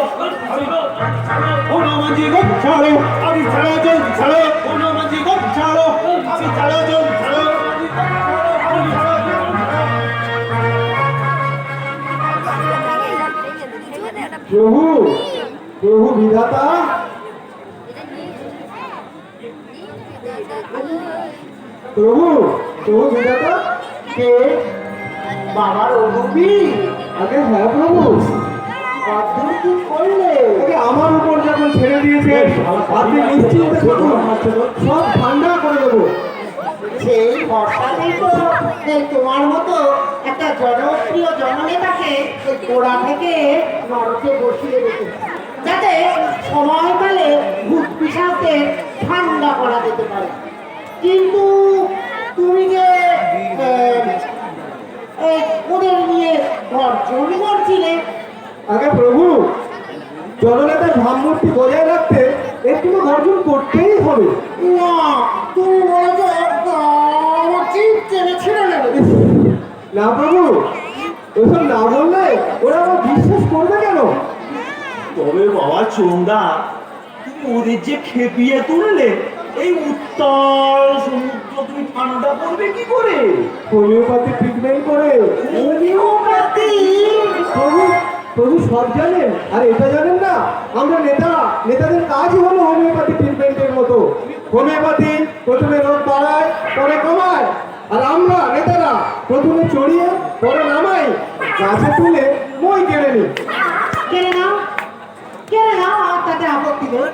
बोलो माजी को ছাড়ো আমি ছাড়ো জল ছাড়ো बोलो माजी को ছাড়ো আমি ছাড়ো জল ছাড়ো প্রভু প্রভু বিধাতা, প্রভু প্রভু বিধাতা কে? বাবার অরুবি আগে হ্যাঁ প্রভু, অদ্ভুত কি করলে? ওকে আমার উপর যখন ছেড়ে দিয়েছে আপনি নিশ্চিন্তে থাকুন, সব ঠান্ডা করে দেবো। সেই ভরসাতেই তো এই তোমার মতো একটা জনপ্রিয় জননেতাকে এই গোড়া থেকে নরকে বসিয়ে রেখেছে, যাতে সময়কালে ভূত পিশাচকে ঠান্ডা করা যেতে পারে। কিন্তু তুমি যে এই ওদের নিয়ে গর্জন করছিলে, আগে প্রভু, জননেতার ভাবমূর্তি বজায় রাখতে একটু তো গর্জন করতেই হবে। না তুমি বলেছো আমার চিপ টেনে ছিঁড়ে নেবে। না প্রভু, ওসব না বললে ওরা আমার বিশ্বাস করবে কেন? তবে বাবা চোঙ্গা তুমি ওদের যে খেপিয়ে তুললে এই উত্তাল সমুদ্র তুমি ঠান্ডা করবে কি করে? হোমিওপ্যাথি ট্রিটমেন্ট করে। হোমিওপ্যাথি? প্রভু প্রভু সব জানেন, আর এটা জানেন না? আমরা নেতাদের কাজই হলো হোমিওপ্যাথি ট্রিটমেন্টের মতো। হোমিওপ্যাথি প্রথমে রোগ বাড়ায় পরে কমায়, আর আমরা নেতারা প্রথমে চড়িয়ে পরে নামাই, গাছে তুলে মই কেড়ে নিই। কেড়ে নাও আর তাতে আপত্তি নেই,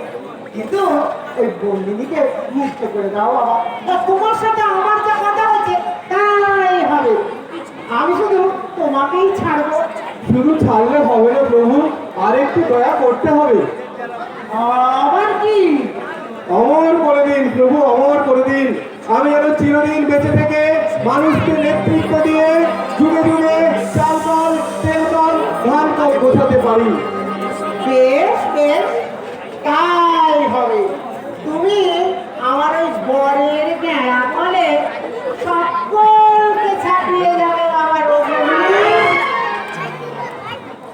কিন্তু এই বন্দিনীকে মুক্ত করে দাও বাবা। তা তোমার সাথে আমার যা কথা হচ্ছে তাই হবে। আমি শুধু তোমাকেই ছাড়বো। শুধু ছাড়লে হবে না প্রভু, আর একটু দয়া করতে হবে। আবার কি? অমর করে দিন প্রভু, অমর করে দিন। আমি যেন চিরদিন বেঁচে থেকে মানুষকে নেতৃত্ব দিয়ে যুগে যুগে চাল কল, তেল কল, ধান কল গোছাতে পারি। বেশ বেশ, তাই হবে। তুমি আমার ওই বরের বেড়া বলে সকলকে ছাপিয়ে যাবে বাবা রঘুবীর।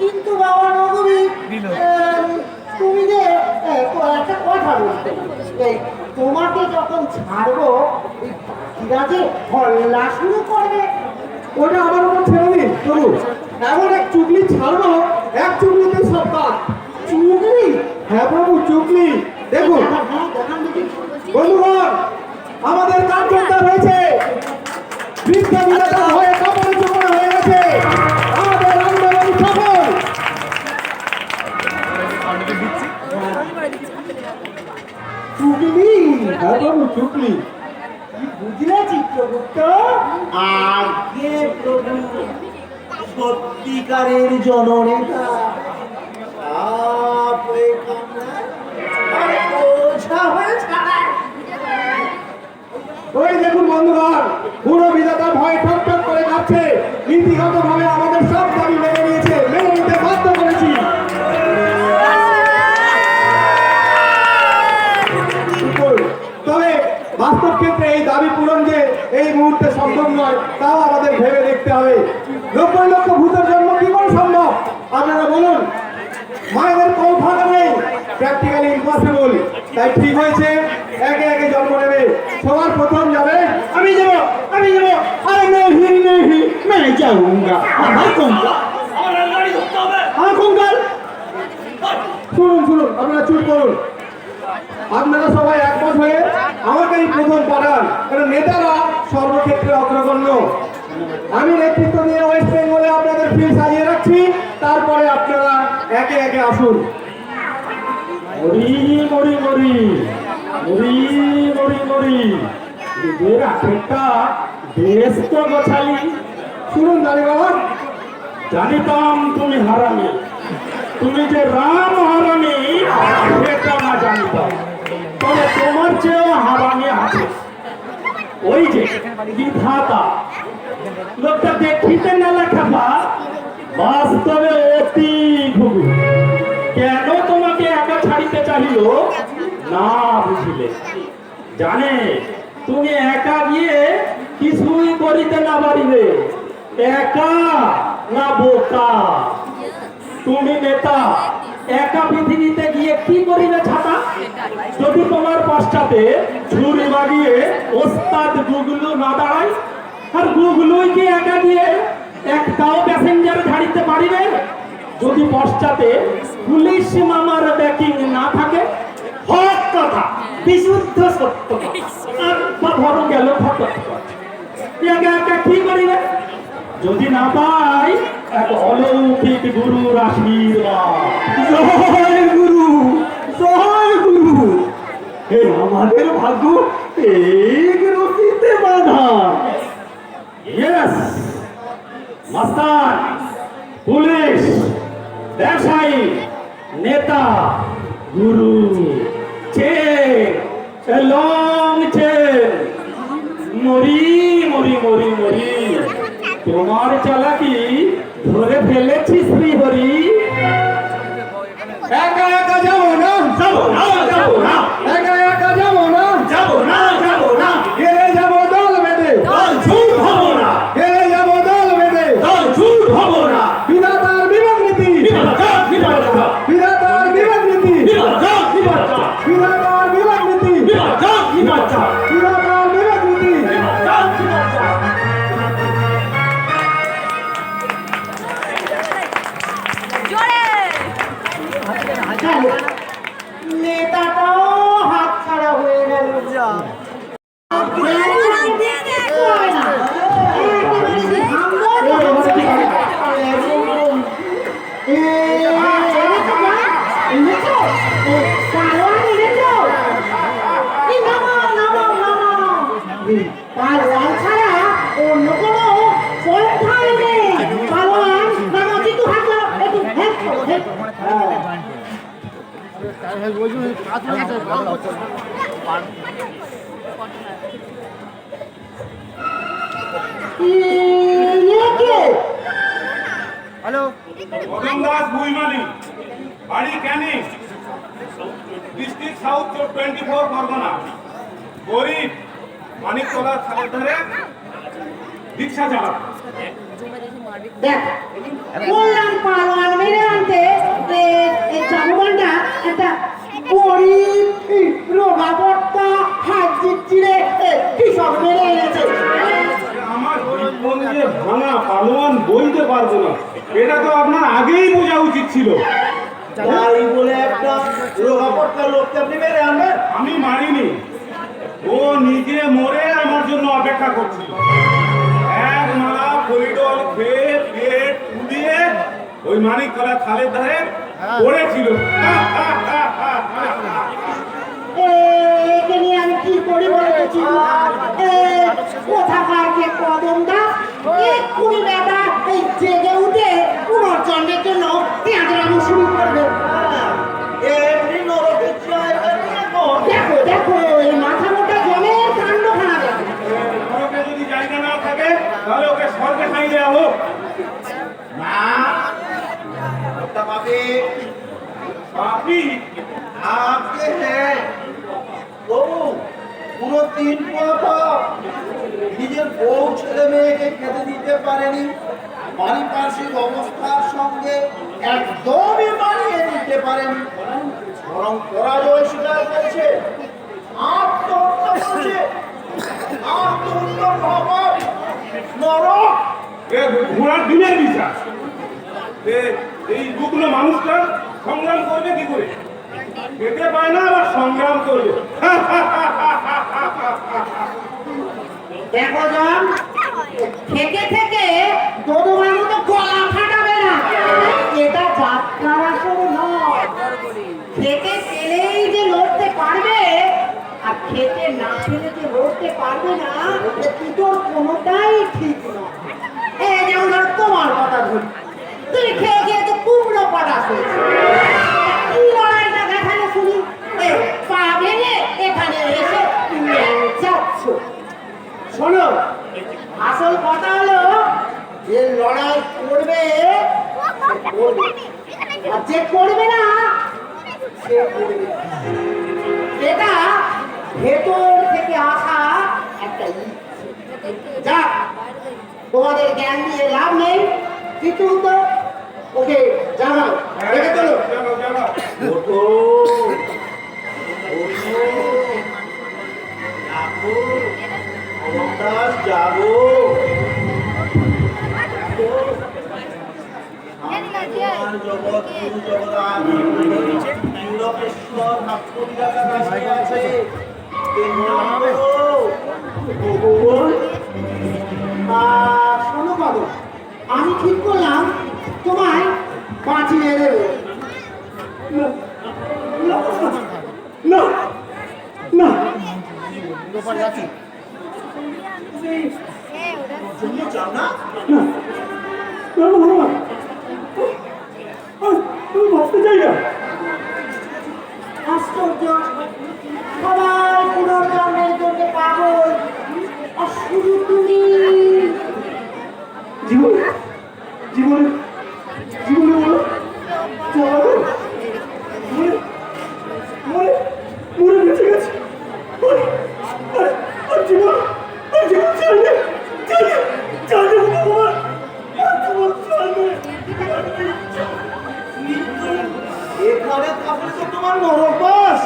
কিন্তু বাবা রঘুবীর, তুমি যে একটা কথা বলতে, এই তোমাকে যখন ছাড়বো এই পাখিরা যে হল্লা শুরু করবে। ওটা আমার উপর ছেড়ে দিন প্রভু। এমন এক চুগলি ছাড়বো, এক সব কাজ। চুগলি? হ্যাঁ প্রভু, চুগলি। দেখুন বন্ধুগণ, আমাদের কাজ করতে হয়েছে। বৃদ্ধ বিধাতা হয়ে কাপড়ে চোপড়ে হয়ে গেছে। আমাদের আন্দোলন সফল। চুগলি? হ্যাঁ প্রভু, চুগলি। বুঝলে চিত্রগুপ্ত, আগে প্রভু সত্যিকারের জননেতা সাপ হয়ে কামড়ায়, আর ওঝা হয়ে ছাড়ায়। ওই দেখুন বন্ধুগণ, পুরো বিধাতা ভয় ঠক ঠক করে যাচ্ছে। নীতিগত ভাবে আমাদের সব দাবি মেনে নিয়েছে, মেনে নিতে বাধ্য করেছি। তবে বাস্তব ক্ষেত্রে এই দাবি পূরণ যে এই মুহূর্তে সম্ভব নয়, তাও আমাদের ভেবে দেখতে হবে। লক্ষ লক্ষ ভূতের জন্ম কি করে সম্ভব আপনারা বলুন? মায়েদের কৌফানা নেই, প্র্যাকটিক্যালি ইম্পসিবল। তাই ঠিক হয়েছে, একে একে জন্ম নেবে। সবার প্রথম যাবে আমি যাব, আমি যাব। আরে নেহি নেহি, मैं जाऊंगा। আমার কঙ্কাল, আমার রেলগাড়ি ধরতে হবে। আমার কঙ্কাল। শুনুন শুনুন, আপনারা চুপ করুন। আপনারা সবাই একমত হয়ে আমাকেই প্রথম পাঠান, কারণ নেতারা সর্বক্ষেত্রে অগ্রগণ্য। আমি নেতৃত্ব দিয়ে ওয়েস্ট বেঙ্গলে আপনাদের ফিল্ড সাজিয়ে রাখছি, তারপরে আপনারা একে একে আসুন। মরি মরি মরি মরি মরি মরি, নিজের আখেরটা বেশ তো গোছালি। শুনুন দানি বাবা, জানিতাম তুমি হারামি, তুমি যে রাম হারামি সেটা না জানিতাম। তবে তোমার চেয়েও হারামি আছে। ওই যে বিধাতা লোকটা দেখিতে না লেখাপা, বাস্তবে অতি ঘুঘু। কেন তোমাকে একা ছাড়িতে চাহিল না বুঝিলে? জানে তুমি একা গিয়ে কিছুই করিতে না পারিবে। একা না বোকা? তুমি নেতা, একা পৃথিবীতে গিয়ে কি করিবে ছাতা? যদি তোমার পশ্চাতে ছুরি বাগিয়ে ওস্তাদ গুগলু না দাঁড়ায়, আর গুগলুই কি একা গিয়ে একটাও প্যাসেঞ্জার ছাড়িতে পারিবে? যদি পশ্চাতে পুলিশ মামার ব্যাকিং না থাকে? হক কথা, বিশুদ্ধ সত্য কথা। আর ধরো গেল ফটো, একা একা কি করিবে? যদি না পাই এক অলৌকিক গুরুর আশীর্বাদ। জয় গুরু, জয় গুরু। হে আমাদের ভাগ্য এই রশিতে বাঁধা। ইয়েস মাস্টার, পুলিশ, ব্যবসায়ী, নেতা, গুরু, চেন, লং চেন। মরি মরি মরি মরি, তোমার চালাকি ধরে ফেলেছি শ্রীহরি। একা একা যাবো না, যাবো না, যাবো না, একা একা যাবো না, যাবো না, যাবো না। গেলে যাবো দল বেঁধে, দল ঝুট হবো না, গেলে যাবো দল বেঁধে। দল ঝুট হবো না। বিধাতার বিভাগ নীতি, বিভাগ, বিভাগ, বিধাতার বিভাগ নীতি, বিভাগ, বিভাগ, বিধাতার বিভাগ নীতি, বিভাগ, বিভাগ, বিধাতার বিভাগ নীতি। নেতাটাও হাত ছাড়া হয়ে গেল। পালোয়ান ছাড়া অন্য কোনো পন্থাই নেই। পালোয়ান নামা কিন্তু হাত লাগা, একটু হেল্প করো, হেল্প করো। মদন দাস বুইমালি, বাড়ি ক্যানিং, ডিস্ট্রিক্ট সাউথ 24 পরগনা। গরিব, মানিকতলার খালের ধারে রিক্সা চালাক। দেখ, বললাম পালোয়ান মেরে আনতে, এই চাকুমানটা একটা গরিব রোগা পট্টা হাত চিড়ে কি সব মেরে এনেছে। আমার জীবন যে ভাঙা পালোয়ান বইতে পারবো না, এটা তো আপনার আগেই বোঝা উচিত ছিল। তাই বলে একটা রোগাপট্টা লোককে আপনি মেরে আনবেন? আমি মারিনি, ও নিজে মরে আমার জন্য অপেক্ষা করছিল। এক মালা করিডোর খেয়ে পেট ফুলিয়ে ওই মানিকতলা খালের ধারে পড়েছিল। একে নিয়ে আমি কি করি বলেছি? কোথাকার যে কদম দাস এক্ষুনি বেটা এই জেগে উঠে পুনর্জন্মের জন্য পেঁয়াজের শুরু করবে। এমনি নরকের জায়গা নিয়ে কোন? দেখো দেখো এই মাথা মোটা জমের কাণ্ড খানা দেখো। নরকে যদি জায়গা না থাকে তাহলে ওকে স্বর্গে খাই দেওয়া হোক। না, ওটা পাবে আপনি आपके हैं তবু পুরো 3 পথা নিজের বউ ছেলে মেয়েকে খেতে দিতে পারেনি, পারিপার্শ্বিক অবস্থার সঙ্গে একদমই মানিয়ে নিতে পারেনি, বরং পরাজয় স্বীকার করেছে, আত্মহত্যা করেছে। আত্মহত্যা পাপ, নরক। ঘোড়ার দিনের বিচার। এই দুগুলো মানুষটা সংগ্রাম করবে কি করে? খেতে পায় না আবার সংগ্রাম করবে। দেখো জন থেকে থেকে দোদমার মতো গলা ফাটাবে না, এটা যাত্রার আসর নয়। খেতে পেলেই যে লড়তে পারবে আর খেতে না পেলে যে লড়তে পারবে না, দুটোর কোনোটাই ঠিক নয়। এই যেমন ধর তোমার কথা ধরি, তুমি খেয়ে খেয়ে তো কুমড়ো পটাশ হয়েছে, কি লড়াইটা দেখানো শুনি? পা ভেঙে এখানে এসে তুমি যাচ্ছ। শোনো, আসল কথা হলো যে লড়াই করবে সে করবে, আর যে করবে না সে করবে। এটা ভেতর থেকে আসা একটা ইচ্ছে। যাক, তোমাদের জ্ঞান দিয়ে লাভ নেই, কিছু তো ওকে জানাও, রেখে চলো। ওঠো, ওঠো, জাগো, অবদাস জাগো। আমার জগৎ গুরু জগদানি নিরপেশ্বর ভাবপরিবারের কাছে আছে। শোনো বাবু, আমি ঠিক করলাম তোমায় বাঁচিয়ে দেবো। না না জন্য চাও না? না ভগবান, আমি ভাবতে চাই না। আশ্চর্য, সবাই পুনর্জন্মের জন্য পাগল, আর শুধু তুমি। জীবনে জীবনে জীবনে বলো চলো, মরে মরে মরে বেঁচে গেছে। আর জীবন চাইলে চাইলে চাইলে ভগবান, আর জীবন চাইলে এখানে থাকলে তো তোমার নরক বাস।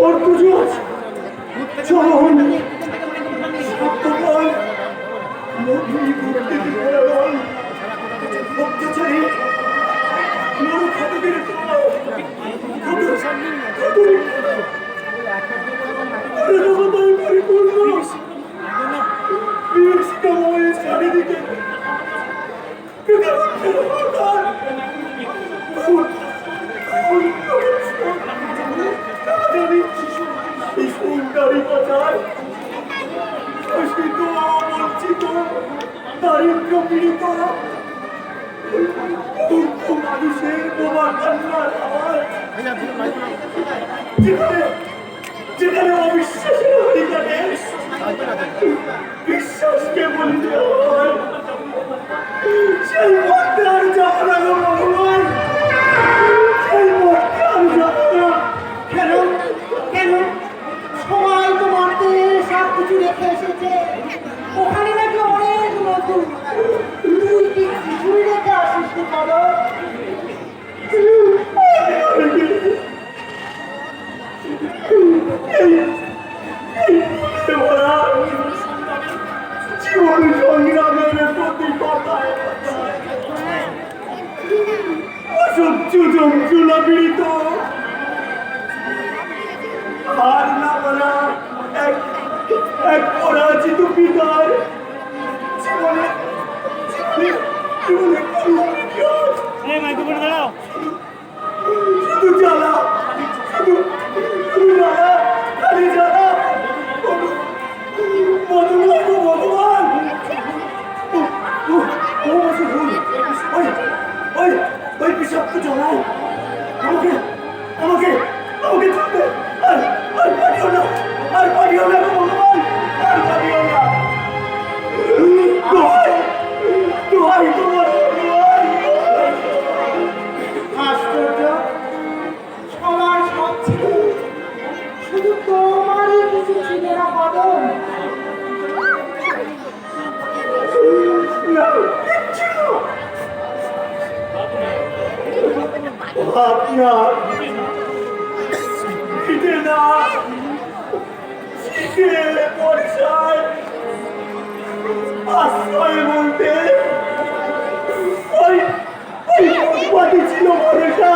और कुछ चलो সত্যবান মধুই ভক্তি বিপরায়ণ অত্যাচারী নরখাতকের দেবতায় পরিপূর্ণ বিবেচিকাময় চারিদিকে শিশুকারী পাচার, শোষিত বঞ্চিত দারিদ্র পীড়িত মানুষের বোমা কান্নার আওয়াজ, যেখানে যেখানে অবিশ্বাসের অধিকারে বিশ্বাসকে বলতে হয়, সেই মধ্যে আর যাবো না গো ভগবান, সেই মধ্যে আর যাবো না। কেন কেন সবাই তো মরতে সাথ যন্ত্রণা পীড়িত আর না বলা এক এক পরাজিত পিতার জীবনে জীবনে শুধু জ্বালা শুধু শুধু জ্বালা খালি জ্বালা ভগবান ভগবান ওই বিষাক্ত জ্বালা আমাকে আমাকে আমাকে চলতে আর পারিও না আর পারিও না ভগবান আর পারিও না দোহাই দোহাই তোমার ভগবান আশ্চর্য, সবার সব ছিল, শুধু তোমারই কিছু ছিল না কদম। না কিচ্ছু না। আপনার পিঠে না শিখে বর্ষায় আশ্রয় বলতে ওই ওই পথপাতি ছিল ভরসা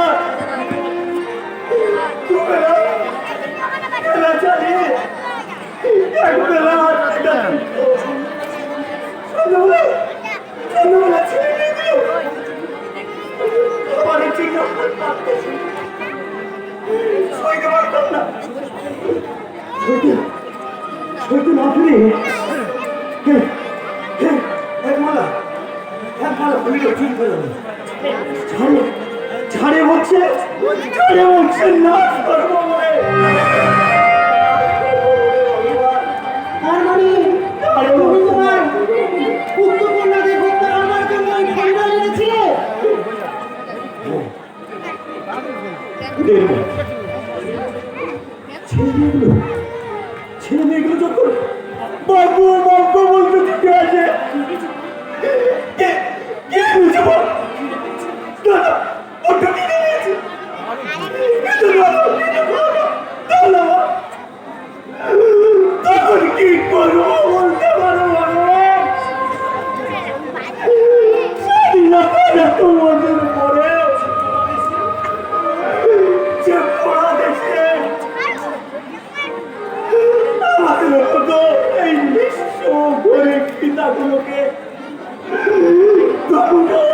দুবেলা খেলা চালিয়ে একবেলা সন্ধ্যাবেলা সন্ধ্যাবেলা ছেড়ে দিয়ে দিল আমার ঠিক সইতে পারতাম না সইতে না পেরে এক মালা ভুলিল ঠিক হয়ে যাবে ছাড়ে বলছে না সর্বময় তার মানে তুমি তোমার পুত্রকন্যাদের হত্যা করবার জন্য এই খন্ডা এনেছিলে? ছেলে মেয়েগুলো যখন বাবু বাবু বলতে দিতে আসে কে বুঝবো দাদা ওটা কিনে নিয়েছে তখন কি করবো বলতে পারো স্বাধীনতা তোমাদের উপরে যে পড়া দেশে আমাদের মতো এই নিঃস্ব গরিব পিতাগুলোকে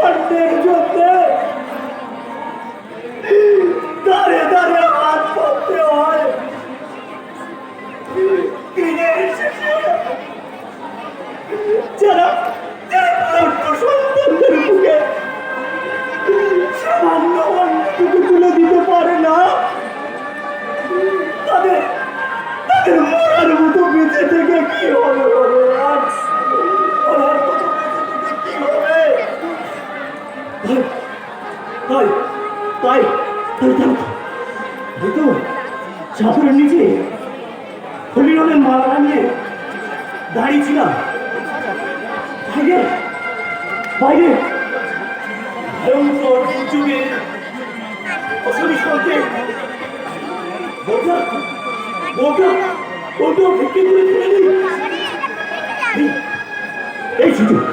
অন্যের জন্য দাঁড়িয়ে দাঁড়িয়ে হাত করতে হয় দিনের শেষে যারা সন্তানদের বুকে সামান্য অন্যটুকু তুলে দিতে পারে না তাদের তাদের মরার মতো বেঁচে থেকে কি হবে ভগবান মরার মতো বেঁচে থেকে কি হবে তাই তাই তাই তাই তাই তো চাদরের নিচে হলি রঙের মালা নিয়ে দাঁড়িয়েছিলাম বাইরে বাইরে ভয়ঙ্কর যুগে অশরী সরতে ওটা ভিক্ষে করে ফেলে এই সুযোগ